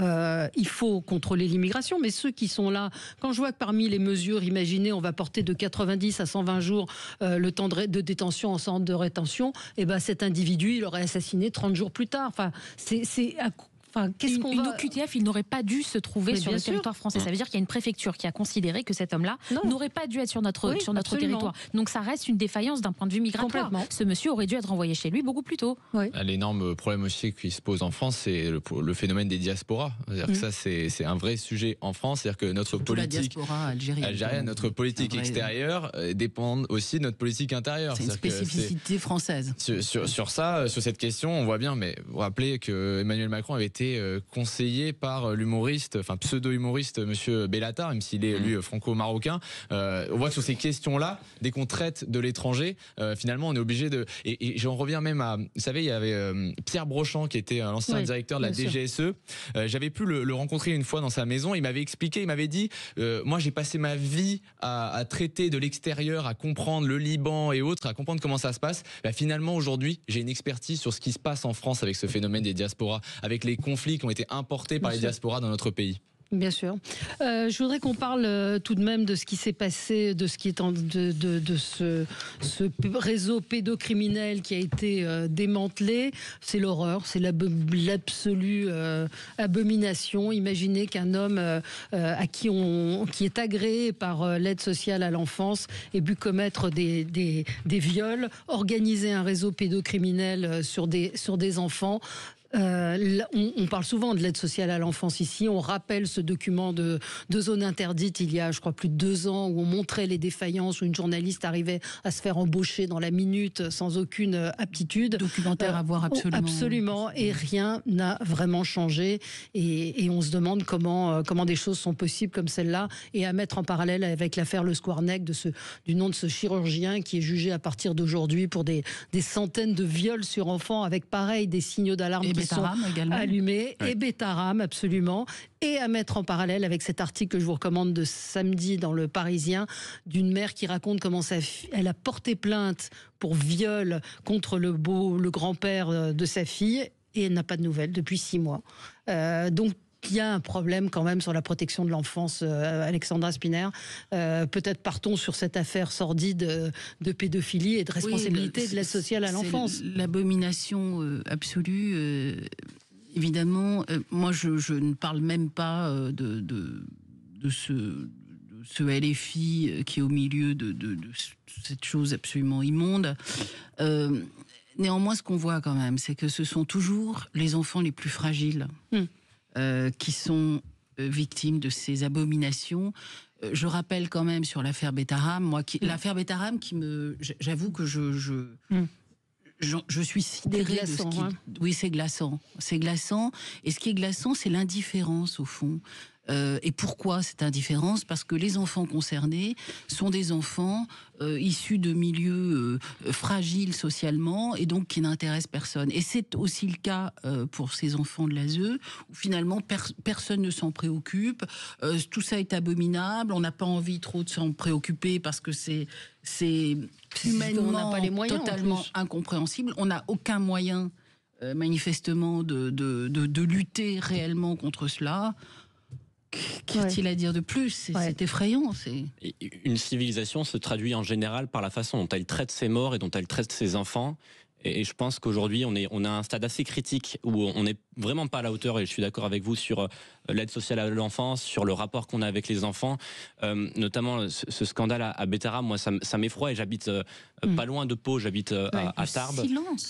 B: il faut contrôler l'immigration, mais ceux qui sont là, quand je vois que parmi les mesures imaginées, on va porter de 90 à 120 jours le temps de détention en centre de rétention, et cet individu, il aurait assassiné 30 jours plus tard. Enfin, Enfin, qu'est-ce qu'on
D: Une
B: va...
D: OQTF, il n'aurait pas dû se trouver
B: Mais
D: sur
B: bien
D: le
B: sûr.
D: territoire français. Ça veut dire qu'il y a une préfecture qui a considéré que cet homme-là
B: Non.
D: n'aurait pas dû être sur notre
B: Absolument.
D: territoire. Donc ça reste une défaillance d'un point de vue migratoire.
B: Complètement.
D: Ce monsieur aurait dû être renvoyé chez lui beaucoup plus tôt.
C: L'énorme problème aussi qui se pose en France, c'est le phénomène des diasporas. C'est-à-dire que ça, c'est un vrai sujet en France. C'est-à-dire que notre
E: Surtout la
C: politique
E: diaspora algérienne,
C: notre politique extérieure dépend aussi de notre politique intérieure.
E: C'est une spécificité française.
C: Sur cette question, on voit bien, mais vous vous rappelez que Emmanuel Macron avait été conseillé par l'humoriste, enfin pseudo-humoriste Monsieur Bellatar, même s'il est lui franco-marocain. On voit que sur ces questions-là, dès qu'on traite de l'étranger, finalement on est obligé de... Et j'en reviens même à... Vous savez, il y avait Pierre Brochant qui était l'ancien directeur de la DGSE. J'avais pu le rencontrer une fois dans sa maison. Il m'avait expliqué, il m'avait dit, moi j'ai passé ma vie à traiter de l'extérieur, à comprendre le Liban et autres, à comprendre comment ça se passe. Finalement aujourd'hui, j'ai une expertise sur ce qui se passe en France avec ce phénomène des diasporas, avec les conflits qui ont été importés par les diasporas dans notre pays.
B: Bien sûr. Je voudrais qu'on parle tout de même de ce qui s'est passé, de ce qui est de ce réseau pédocriminel qui a été démantelé. C'est l'horreur, c'est l'absolue abomination. Imaginez qu'un homme qui est agréé par l'aide sociale à l'enfance ait pu commettre des viols, organiser un réseau pédocriminel sur des enfants. On parle souvent de l'aide sociale à l'enfance ici. On rappelle ce document de zone interdite il y a, je crois, plus de 2 ans, où on montrait les défaillances, où une journaliste arrivait à se faire embaucher dans la minute sans aucune aptitude.
E: Documentaire à voir absolument.
B: Absolument, et rien n'a vraiment changé. Et on se demande comment des choses sont possibles comme celle-là, et à mettre en parallèle avec l'affaire Le Squarnec, du nom de ce chirurgien qui est jugé à partir d'aujourd'hui pour des centaines de viols sur enfants, avec pareil des signaux d'alarme qui sont allumés, et Betaram, absolument, et à mettre en parallèle avec cet article que je vous recommande de samedi dans Le Parisien, d'une mère qui raconte comment elle a porté plainte pour viol contre le grand-père de sa fille, et elle n'a pas de nouvelles depuis 6 mois. Donc il y a un problème quand même sur la protection de l'enfance, Alexandra Spinner. Peut-être partons sur cette affaire sordide de pédophilie et de responsabilité de l'aide sociale à l'enfance.
E: L'abomination absolue. Évidemment, moi je ne parle même pas de ce LFI qui est au milieu de cette chose absolument immonde. Néanmoins, ce qu'on voit quand même, c'est que ce sont toujours les enfants les plus fragiles qui sont victimes de ces abominations. Je rappelle quand même sur l'affaire Betaram, l'affaire Betaram j'avoue que je suis sidérée de ce qui... Oui, c'est glaçant. C'est glaçant. Et ce qui est glaçant, c'est l'indifférence, au fond. Et pourquoi cette indifférence ? Parce que les enfants concernés sont des enfants issus de milieux fragiles socialement et donc qui n'intéressent personne. Et c'est aussi le cas pour ces enfants de l'ASE, où finalement personne ne s'en préoccupe. Tout ça est abominable. On n'a pas envie trop de s'en préoccuper parce que c'est humainement
B: on n'a pas les moyens,
E: totalement incompréhensible. On n'a aucun moyen manifestement de lutter réellement contre cela. Qu'est-il à dire de plus ? C'est effrayant.
F: Une civilisation se traduit en général par la façon dont elle traite ses morts et dont elle traite ses enfants. Et je pense qu'aujourd'hui, on a un stade assez critique où on n'est vraiment pas à la hauteur, et je suis d'accord avec vous sur l'aide sociale à l'enfance, sur le rapport qu'on a avec les enfants. Notamment, ce scandale à Betaram, moi, ça m'effraie. Et j'habite pas loin de Pau, j'habite à Tarbes.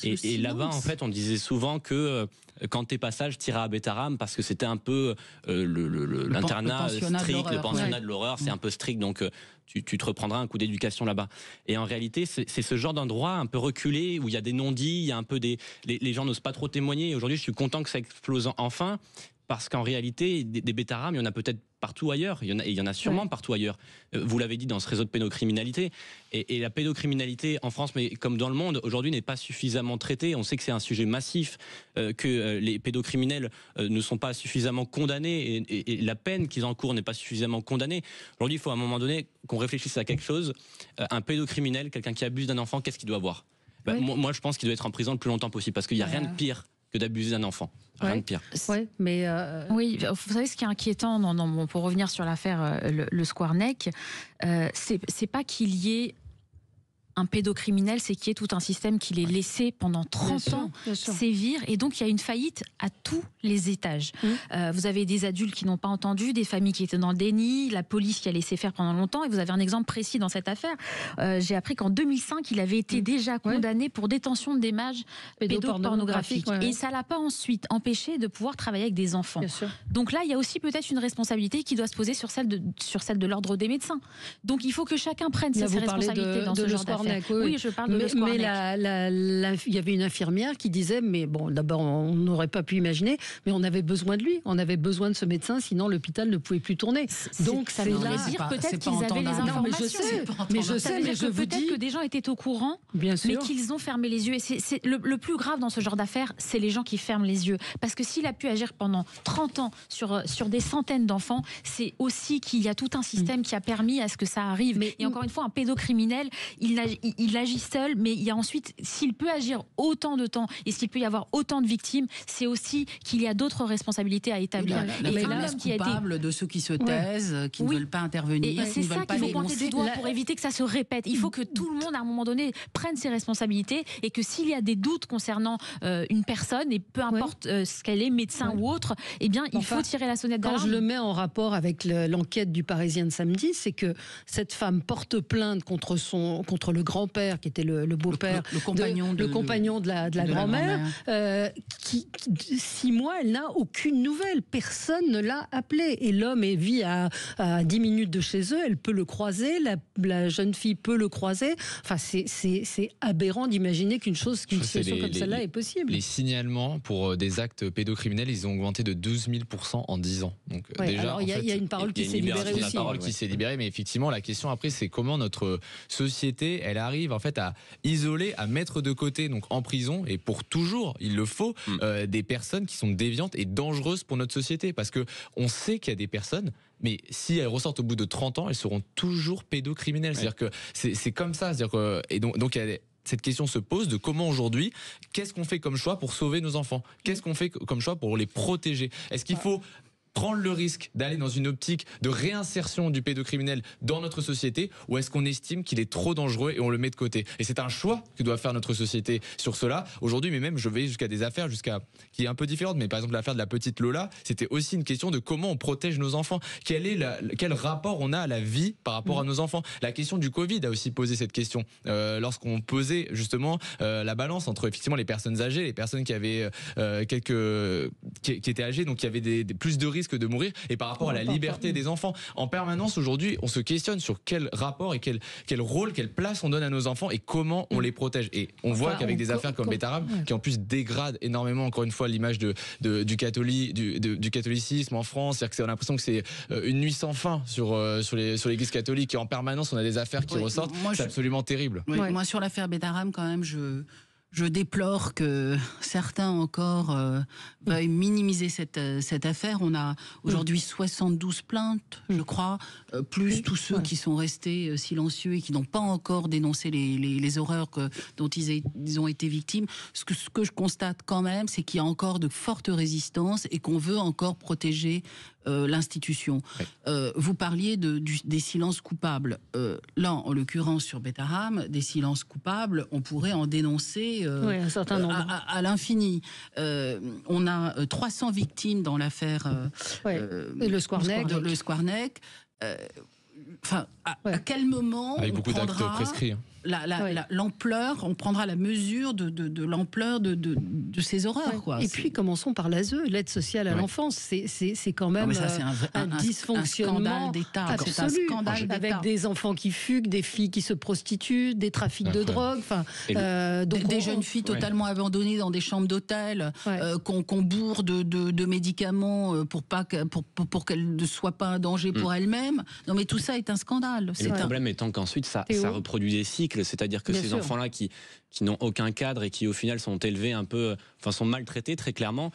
F: Et là-bas, en fait, on disait souvent que quand t'es pas sage, t'iras à Betaram, parce que c'était un peu l'internat strict, le pensionnat de l'horreur, c'est un peu strict, donc tu te reprendras un coup d'éducation là-bas. Et en réalité, c'est ce genre d'endroit un peu reculé, où il y a des non-dits, il y a un peu les gens n'osent pas trop témoigner. Et aujourd'hui, je suis content que ça explose enfin, parce qu'en réalité, des Betaram, il y en a peut-être partout ailleurs. Il y en a sûrement partout ailleurs. Vous l'avez dit, dans ce réseau de pédocriminalité. Et la pédocriminalité en France, mais comme dans le monde, aujourd'hui n'est pas suffisamment traitée. On sait que c'est un sujet massif, que les pédocriminels ne sont pas suffisamment condamnés et la peine qu'ils encourent n'est pas suffisamment condamnée. Aujourd'hui, il faut à un moment donné qu'on réfléchisse à quelque chose. Un pédocriminel, quelqu'un qui abuse d'un enfant, qu'est-ce qu'il doit avoir ? Moi, je pense qu'il doit être en prison le plus longtemps possible, parce qu'il n'y a rien de pire que d'abuser d'un enfant. Rien de pire.
B: Mais
D: oui, vous savez ce qui est inquiétant, pour revenir sur l'affaire le Squarnec, c'est pas qu'il y ait un pédocriminel, c'est qu'il y ait tout un système qui l'ait laissé pendant 30 ans sévir, et donc il y a une faillite à tous les étages. Vous avez des adultes qui n'ont pas entendu, des familles qui étaient dans le déni, la police qui a laissé faire pendant longtemps, et vous avez un exemple précis dans cette affaire. J'ai appris qu'en 2005, il avait été déjà condamné pour détention d'images pédopornographiques. Et ça ne l'a pas ensuite empêché de pouvoir travailler avec des enfants. Donc là, il y a aussi peut-être une responsabilité qui doit se poser sur celle de l'ordre des médecins. Donc il faut que chacun prenne ses responsabilités dans ce genre d'affaires. Oui, je parle de Le Squarnec.
B: Mais il y avait une infirmière qui disait, mais bon, d'abord, on n'aurait pas pu imaginer, mais on avait besoin de lui, on avait besoin de ce médecin, sinon l'hôpital ne pouvait plus tourner. Donc
D: ça voudrait dire peut-être qu'ils avaient les informations.
B: Mais je sais, mais je vous dis
D: que des gens étaient au courant, mais qu'ils ont fermé les yeux. Et c'est le plus grave dans ce genre d'affaires, c'est les gens qui ferment les yeux. Parce que s'il a pu agir pendant 30 ans sur des centaines d'enfants, c'est aussi qu'il y a tout un système qui a permis à ce que ça arrive. Et encore une fois, un pédocriminel, il agit seul, mais il y a ensuite, s'il peut agir autant de temps et s'il peut y avoir autant de victimes, c'est aussi qu'il y a d'autres responsabilités à établir.
E: La place coupable de ceux qui se taisent, qui ne veulent pas intervenir,
D: et c'est ça qu'il faut pointer du doigt pour éviter que ça se répète. Il faut que tout le monde, à un moment donné, prenne ses responsabilités, et que s'il y a des doutes concernant une personne, et peu importe ce qu'elle est, médecin ou autre, eh bien, il faut tirer la sonnette d'alarme.
B: Quand je le mets en rapport avec l'enquête du Parisien de samedi, c'est que cette femme porte plainte contre le grand-père, qui était le beau-père,
E: le compagnon
B: de la grand-mère, qui 6 mois, elle n'a aucune nouvelle. Personne ne l'a appelé. Et l'homme vit à 10 minutes de chez eux, elle peut le croiser, la jeune fille peut le croiser. Enfin, c'est aberrant d'imaginer qu'une situation comme celle-là est possible.
C: Les signalements pour des actes pédocriminels, ils ont augmenté de 12 000% en 10 ans. Donc déjà,
B: il y a une parole qui s'est libérée aussi.
C: Il y a une parole qui s'est libérée, mais effectivement, la question après, c'est comment notre société, elle arrive en fait à isoler, à mettre de côté, donc en prison, et pour toujours, il le faut, des personnes qui sont déviantes et dangereuses pour notre société. Parce que on sait qu'il y a des personnes, mais si elles ressortent au bout de 30 ans, elles seront toujours pédocriminelles. C'est-à-dire que c'est comme ça. C'est-à-dire que, et donc il y a cette question se pose de comment aujourd'hui, qu'est-ce qu'on fait comme choix pour sauver nos enfants? Qu'est-ce qu'on fait comme choix pour les protéger? Est-ce qu'il faut prendre le risque d'aller dans une optique de réinsertion du pédocriminel dans notre société, ou est-ce qu'on estime qu'il est trop dangereux et on le met de côté? Et c'est un choix que doit faire notre société sur cela aujourd'hui. Mais même, je vais jusqu'à des affaires qui est un peu différente, mais par exemple l'affaire de la petite Lola, c'était aussi une question de comment on protège nos enfants. Quel rapport on a à la vie par rapport à nos enfants? La question du Covid a aussi posé cette question lorsqu'on pesait justement la balance entre effectivement les personnes âgées, les personnes qui avaient qui étaient âgées, donc qui avaient plus de risques de mourir, et par rapport à la liberté des enfants. En permanence aujourd'hui, on se questionne sur quel rapport et quel rôle, quelle place on donne à nos enfants et comment on les protège. Et on voit qu'avec des affaires comme Betaram, qui en plus dégradent énormément, encore une fois, l'image du catholicisme en France, c'est-à-dire que on a l'impression que c'est une nuit sans fin sur l'Église catholique, et en permanence on a des affaires qui ressortent. C'est absolument terrible.
E: Moi, sur l'affaire Betaram, quand même, je déplore que certains encore veuillent minimiser cette affaire. On a aujourd'hui 72 plaintes, je crois, plus tous ceux qui sont restés silencieux et qui n'ont pas encore dénoncé les horreurs dont ils ont été victimes. Ce que je constate quand même, c'est qu'il y a encore de fortes résistances et qu'on veut encore protéger l'institution. Vous parliez des silences coupables. Là, en l'occurrence, sur Betaram, des silences coupables, on pourrait en dénoncer
B: un certain nombre.
E: À l'infini. On a 300 victimes dans l'affaire
B: le
E: Squarnec. Enfin, à quel moment
C: avec beaucoup d'actes prescrits.
E: L'ampleur, on prendra la mesure de l'ampleur de ces horreurs. Quoi.
B: Et puis commençons par l'ASE, l'aide sociale à l'enfance. C'est quand même un dysfonctionnement
E: d'État.
B: Absolu, avec des enfants qui fuguent, des filles qui se prostituent, des trafics de drogue.
E: Des jeunes filles totalement abandonnées dans des chambres d'hôtel, qu'on bourre de médicaments pour qu'elles ne soient pas un danger pour elles-mêmes. Non, mais tout ça est un scandale.
F: Le problème étant qu'ensuite ça reproduit des cycles. C'est-à-dire que ces enfants-là qui n'ont aucun cadre et qui au final sont élevés un peu, sont maltraités très clairement,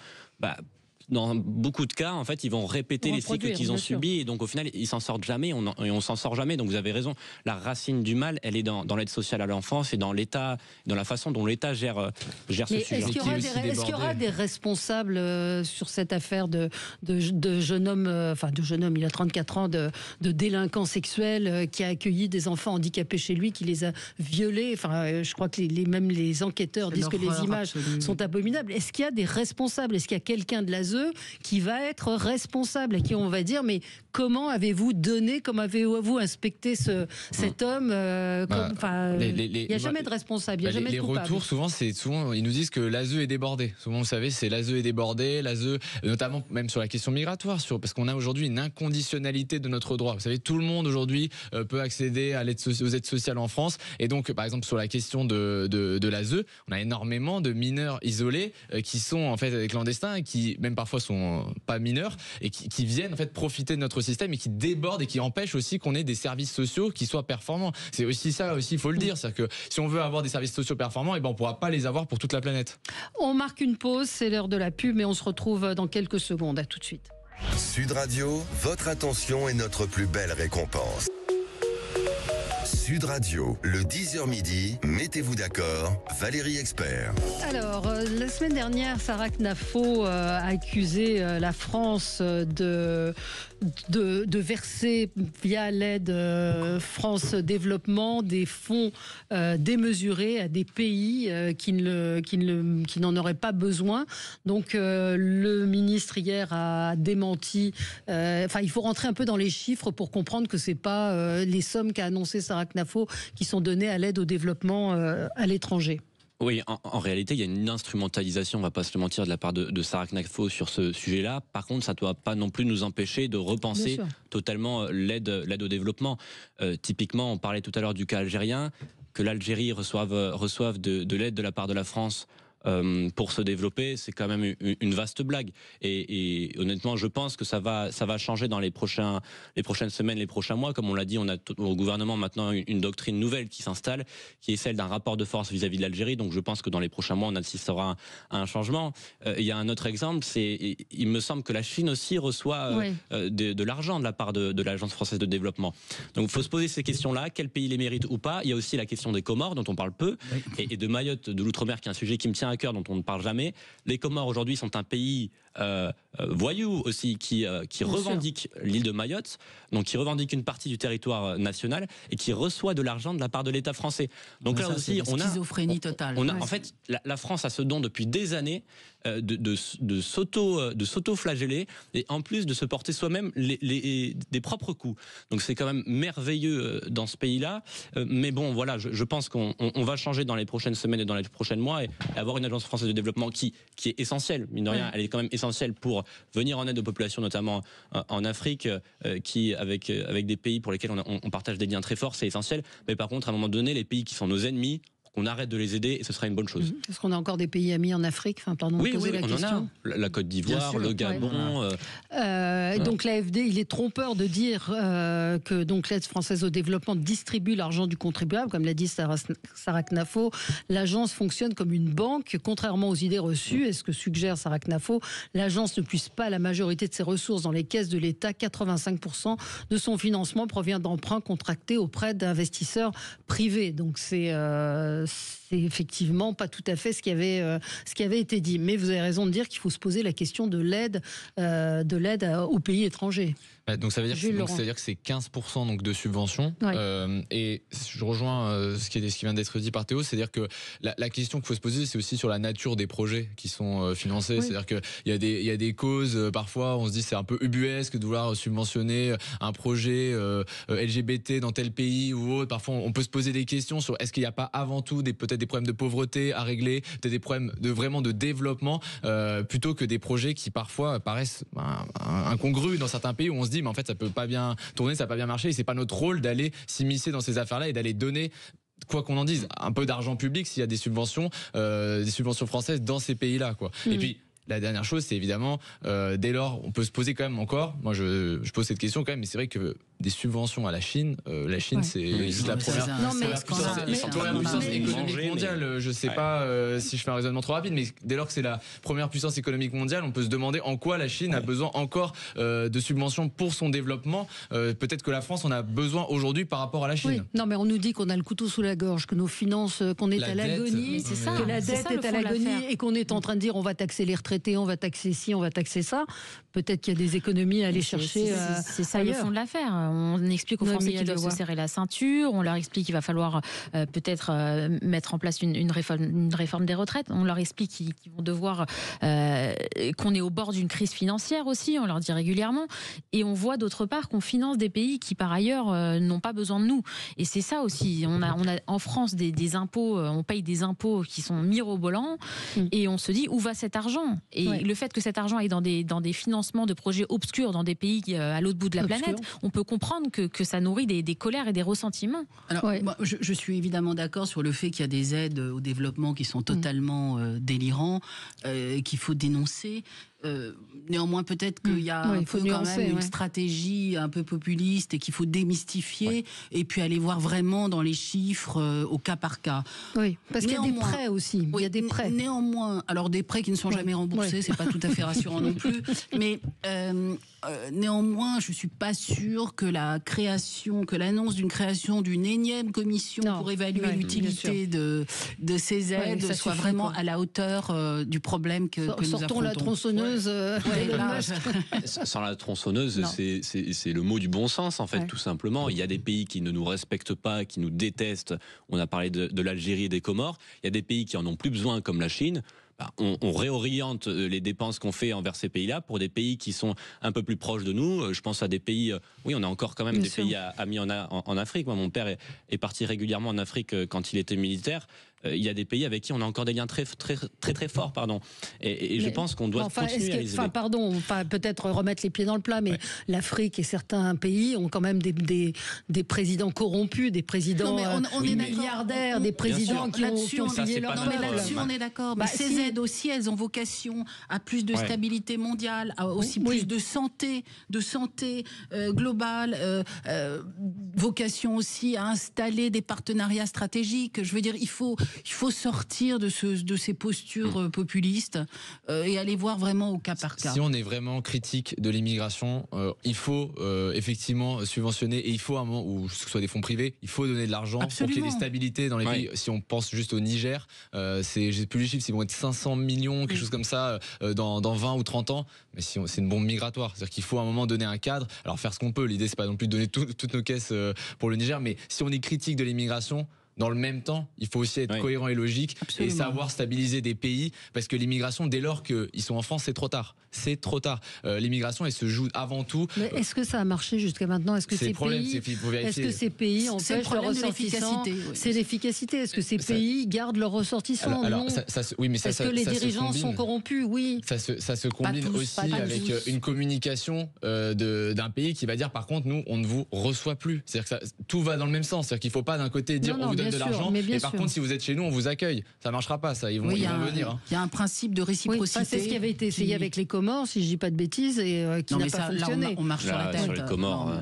F: dans beaucoup de cas, en fait, ils vont répéter les cycles qu'ils ont subis, et donc au final, ils s'en sortent jamais, on s'en sort jamais. Donc vous avez raison, la racine du mal, elle est dans l'aide sociale à l'enfance et dans l'État, dans la façon dont l'État gère ce sujet.
B: Est-ce qu'il y aura des responsables sur cette affaire de jeune homme, il a 34 ans, de délinquant sexuel qui a accueilli des enfants handicapés chez lui, qui les a violés. Enfin, je crois que même les enquêteurs disent que les images sont abominables. Est-ce qu'il y a des responsables? Est-ce qu'il y a quelqu'un de l'ASE qui va être responsable, à qui on va dire, mais comment avez-vous inspecté cet homme? Il n'y a jamais de responsable, il n'y a jamais de coupable.
C: Les retours, souvent, ils nous disent que l'ASE est débordé. Souvent, vous savez, c'est l'ASE est débordé, l'ASE, notamment même sur la question migratoire, parce qu'on a aujourd'hui une inconditionnalité de notre droit. Vous savez, tout le monde aujourd'hui peut accéder aux aides sociales en France. Et donc, par exemple, sur la question de l'ASE, on a énormément de mineurs isolés qui sont en fait clandestins et qui même parfois sont pas mineurs et qui viennent en fait profiter de notre système et qui débordent et qui empêchent aussi qu'on ait des services sociaux qui soient performants. C'est aussi ça, il faut le dire, c'est-à-dire que si on veut avoir des services sociaux performants, on ne pourra pas les avoir pour toute la planète.
B: On marque une pause, c'est l'heure de la pub, et on se retrouve dans quelques secondes. À tout de suite.
A: Sud Radio, votre attention est notre plus belle récompense. Sud Radio, le 10h midi, mettez-vous d'accord, Valérie Expert.
B: Alors, la semaine dernière, Sarah Knafo a accusé la France de verser via l'aide France Développement des fonds démesurés à des pays qui n'en auraient pas besoin. Donc, le ministre hier a démenti. Il faut rentrer un peu dans les chiffres pour comprendre que c'est pas les sommes qu'a annoncé Sarah Knafo qui sont données à l'aide au développement à l'étranger.
F: Oui, en réalité, il y a une instrumentalisation, on va pas se le mentir, de la part de Sarah Knafo sur ce sujet-là. Par contre, ça ne doit pas non plus nous empêcher de repenser totalement l'aide au développement. Typiquement, on parlait tout à l'heure du cas algérien, que l'Algérie reçoive de l'aide de la part de la France pour se développer, c'est quand même une vaste blague. Et honnêtement, je pense que ça va changer dans les prochaines semaines, les prochains mois. Comme on l'a dit, on a au gouvernement maintenant une doctrine nouvelle qui s'installe, qui est celle d'un rapport de force vis-à-vis de l'Algérie. Donc je pense que dans les prochains mois, on assistera à un changement. Il y a un autre exemple, il me semble que la Chine aussi reçoit de l'argent de la part de l'Agence française de développement. Donc il faut se poser ces questions-là, quel pays les mérite ou pas. Il y a aussi la question des Comores, dont on parle peu, et de Mayotte, de l'outre-mer, qui est un sujet qui me tient à cœur, dont on ne parle jamais. Les Comores aujourd'hui sont un pays voyou aussi qui revendique l'île de Mayotte, donc qui revendique une partie du territoire national et qui reçoit de l'argent de la part de l'État français. Donc là aussi, on a
E: schizophrénie totale.
F: En fait, la France a ce don depuis des années de s'auto-flageller et en plus de se porter soi-même des propres coups. Donc c'est quand même merveilleux dans ce pays-là. Mais bon, voilà, je pense qu'on va changer dans les prochaines semaines et dans les prochains mois et avoir une agence française de développement qui est essentielle, mine de rien, elle est quand même essentielle pour venir en aide aux populations, notamment en Afrique, qui avec des pays pour lesquels on partage des liens très forts, c'est essentiel. Mais par contre, à un moment donné, les pays qui sont nos ennemis, on arrête de les aider et ce sera une bonne chose.
B: Est-ce qu'on a encore des pays amis en Afrique?
F: Oui, on en a. La Côte d'Ivoire, le Gabon.
B: Donc l'AFD, il est trompeur de dire que donc l'aide française au développement distribue l'argent du contribuable, comme l'a dit Sarah Knafo. L'agence fonctionne comme une banque, contrairement aux idées reçues. Et ce que suggère Sarah Knafo, l'agence ne puise pas la majorité de ses ressources dans les caisses de l'État. 85% de son financement provient d'emprunts contractés auprès d'investisseurs privés. Donc c'est effectivement pas tout à fait ce qui avait été dit. Mais vous avez raison de dire qu'il faut se poser la question de l'aide aux pays étrangers.
C: Donc ça veut dire que c'est 15% donc de subventions. Et je rejoins ce qui vient d'être dit par Théo, c'est-à-dire que la question qu'il faut se poser, c'est aussi sur la nature des projets qui sont financés. C'est-à-dire qu'il y a des causes, parfois on se dit c'est un peu ubuesque de vouloir subventionner un projet LGBT dans tel pays ou autre. Parfois on peut se poser des questions sur est-ce qu'il n'y a pas avant tout peut-être des problèmes de pauvreté à régler, peut-être des problèmes vraiment de développement, plutôt que des projets qui parfois paraissent incongrus dans certains pays où on se dit mais en fait ça peut pas bien tourner, ça peut pas bien marcher et c'est pas notre rôle d'aller s'immiscer dans ces affaires-là et d'aller donner, quoi qu'on en dise, un peu d'argent public s'il y a des subventions françaises dans ces pays-là, quoi. Et puis la dernière chose, c'est évidemment, dès lors, on peut se poser quand même encore, moi je pose cette question quand même, mais c'est vrai que des subventions à la Chine, c'est juste la première puissance économique mondiale. Je sais pas si je fais un raisonnement trop rapide, mais dès lors que c'est la première puissance économique mondiale, on peut se demander en quoi la Chine a besoin encore de subventions pour son développement. Peut-être que la France en a besoin aujourd'hui par rapport à la Chine.
B: Oui. Non, mais on nous dit qu'on a le couteau sous la gorge, que nos finances, qu'on est à l'agonie, que la dette est à l'agonie et qu'on est en train de dire on va taxer les retraités, on va taxer ci, on va taxer ça. Peut-être qu'il y a des économies à aller chercher.
D: C'est ça le fond de l'affaire. On explique aux Français qu'ils doivent se serrer la ceinture, on leur explique qu'il va falloir peut-être mettre en place une réforme des retraites, on leur explique qu'ils vont devoir qu'on est au bord d'une crise financière aussi, on leur dit régulièrement, et on voit d'autre part qu'on finance des pays qui par ailleurs n'ont pas besoin de nous. Et c'est ça aussi, on a en France des impôts, on paye des impôts qui sont mirobolants, et on se dit où va cet argent? Et le fait que cet argent aille dans des financements de projets obscurs dans des pays à l'autre bout de la planète, on peut comprendre que ça nourrit des colères et des ressentiments.
E: Alors, moi, je suis évidemment d'accord sur le fait qu'il y a des aides au développement qui sont totalement délirants, qu'il faut dénoncer. Néanmoins, peut-être qu'il y a quand même une stratégie un peu populiste et qu'il faut démystifier et puis aller voir vraiment dans les chiffres au cas par cas.
B: Oui, parce qu'il y a des prêts aussi. Il y a des prêts.
E: Néanmoins, alors des prêts qui ne sont jamais remboursés, c'est pas tout à fait rassurant non plus. Mais néanmoins, je suis pas sûre que l'annonce d'une création d'une énième commission pour évaluer l'utilité de ces aides soit vraiment à la hauteur du problème que nous affrontons.
B: Sortons la tronçonneuse.
F: Sans la tronçonneuse, c'est le mot du bon sens en fait, tout simplement. Il y a des pays qui ne nous respectent pas, qui nous détestent. On a parlé de l'Algérie et des Comores. Il y a des pays qui en ont plus besoin, comme la Chine. On réoriente les dépenses qu'on fait envers ces pays-là pour des pays qui sont un peu plus proches de nous. Je pense à des pays, on a encore quand même des pays amis en Afrique. Moi, mon père est parti régulièrement en Afrique quand il était militaire. Il y a des pays avec qui on a encore des liens très forts, pardon. Et je pense qu'on doit continuer à les aider.
B: On va peut-être remettre les pieds dans le plat, mais l'Afrique et certains pays ont quand même des présidents corrompus, des présidents milliardaires, des présidents qui ont pillé leur peuple.
E: Là-dessus, on est d'accord. Mais ces aides aussi, elles ont vocation à plus de stabilité mondiale, à aussi plus de santé globale, vocation aussi à installer des partenariats stratégiques. Je veux dire, il faut sortir de ces postures populistes et aller voir vraiment au cas par cas.
C: Si on est vraiment critique de l'immigration, il faut effectivement subventionner, et il faut à un moment où ce soit des fonds privés, il faut donner de l'argent pour qu'il y ait des stabilités dans les pays. Si on pense juste au Niger, j'ai plus les chiffres, ils vont être 500 millions, quelque chose comme ça, dans 20 ou 30 ans. Mais c'est une bombe migratoire. C'est-à-dire qu'il faut à un moment donner un cadre. Alors faire ce qu'on peut. L'idée, c'est pas non plus de donner toutes nos caisses pour le Niger, mais si on est critique de l'immigration, dans le même temps, il faut aussi être cohérent et logique. Absolument. Et savoir stabiliser des pays, parce que l'immigration, dès lors qu'ils sont en France, c'est trop tard. C'est trop tard. L'immigration, elle se joue avant tout.
B: Mais est-ce que ça a marché jusqu'à maintenant? Est-ce que ces pays empêchent leurs ressortissants? C'est l'efficacité. Est-ce que ces pays gardent leurs ressortissants? Non. Est-ce que les dirigeants sont corrompus? Oui.
C: Ça se combine aussi avec une communication d'un pays qui va dire, par contre, nous, on ne vous reçoit plus. C'est-à-dire que tout va dans le même sens. C'est-à-dire qu'il ne faut pas d'un côté dire on vous donne de l'argent, et par contre, si vous êtes chez nous, on vous accueille. Ça marchera pas, ça. Ils vont venir.
E: Il y a un principe de réciprocité.
B: C'est ce qui avait été essayé avec les Comores, si je dis pas de bêtises, et qui n'a pas fonctionné.
E: Là, on marche sur la tête.
F: Sur les Comores.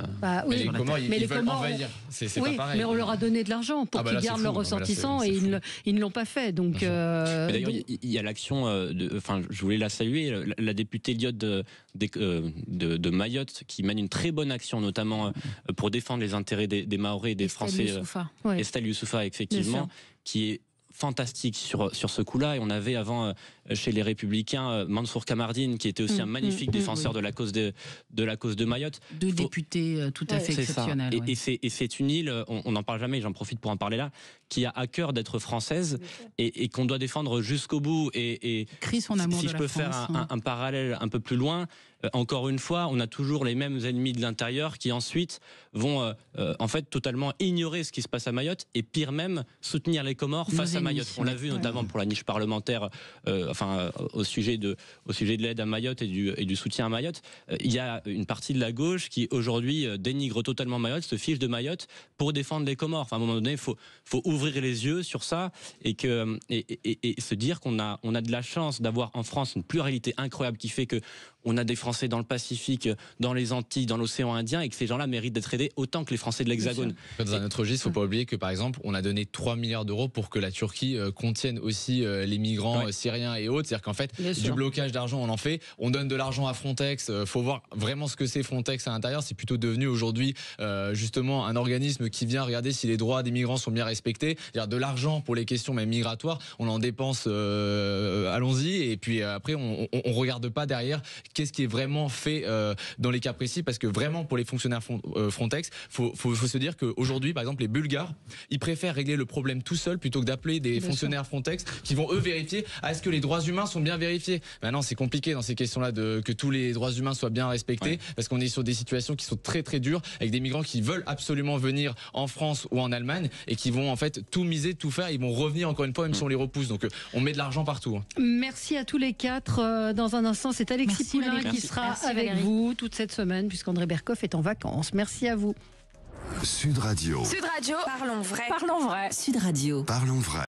C: Les Comores, ils veulent envahir. C'est pas pareil.
B: Mais on leur a donné de l'argent pour qu'ils gardent leurs ressortissants, et ils ne l'ont pas fait. Donc,
F: d'ailleurs, il y a l'action. Je voulais la saluer. La députée Lyotte de Mayotte, qui mène une très bonne action, notamment pour défendre les intérêts des Mahorais et des Français. Estelle Youssoufa, effectivement, qui est fantastique sur ce coup-là. Et on avait avant chez les Républicains Mansour Kamardine, qui était aussi un magnifique défenseur de la cause de Mayotte.
E: Deux députés tout à fait exceptionnels.
F: Et c'est une île, on n'en parle jamais, j'en profite pour en parler là, qui a à cœur d'être française et qu'on doit défendre jusqu'au bout. Et
E: son amour
F: si je peux faire un parallèle un peu plus loin, encore une fois, on a toujours les mêmes ennemis de l'intérieur qui ensuite vont en fait totalement ignorer ce qui se passe à Mayotte et pire même soutenir les Comores face à Mayotte. On l'a vu notamment pour la niche parlementaire, au sujet de l'aide à Mayotte et du soutien à Mayotte, il y a une partie de la gauche qui aujourd'hui dénigre totalement Mayotte, se fiche de Mayotte pour défendre les Comores. Enfin, à un moment donné, il faut ouvrir les yeux sur ça et se dire qu'on a de la chance d'avoir en France une pluralité incroyable qui fait que on a des Français dans le Pacifique, dans les Antilles, dans l'océan Indien, et que ces gens-là méritent d'être aidés autant que les Français de l'Hexagone.
C: Dans un autre registre, il ne faut pas oublier que, par exemple, on a donné 3 milliards d'euros pour que la Turquie contienne aussi les migrants syriens et autres. C'est-à-dire qu'en fait, du blocage d'argent, on en fait. On donne de l'argent à Frontex. Il faut voir vraiment ce que c'est Frontex à l'intérieur. C'est plutôt devenu aujourd'hui, justement, un organisme qui vient regarder si les droits des migrants sont bien respectés. C'est-à-dire de l'argent pour les questions même migratoires. On en dépense, allons-y. Et puis après, on ne regarde pas derrière qu'est-ce qui est vraiment fait dans les cas précis, parce que vraiment pour les fonctionnaires Frontex, faut se dire qu'aujourd'hui, par exemple, les Bulgares, ils préfèrent régler le problème tout seuls plutôt que d'appeler des fonctionnaires Frontex qui vont eux vérifier est-ce que les droits humains sont bien vérifiés. Maintenant, c'est compliqué dans ces questions-là que tous les droits humains soient bien respectés, parce qu'on est sur des situations qui sont très très dures avec des migrants qui veulent absolument venir en France ou en Allemagne et qui vont en fait tout miser, tout faire. Ils vont revenir encore une fois même si on les repousse. Donc on met de l'argent partout.
B: Merci à tous les quatre. Dans un instant, c'est Alexis Poulain qui sera avec vous toute cette semaine, puisqu'André Berkoff est en vacances. Merci à vous.
A: Sud Radio.
G: Sud Radio. Parlons vrai. Parlons vrai. Sud Radio.
A: Parlons vrai.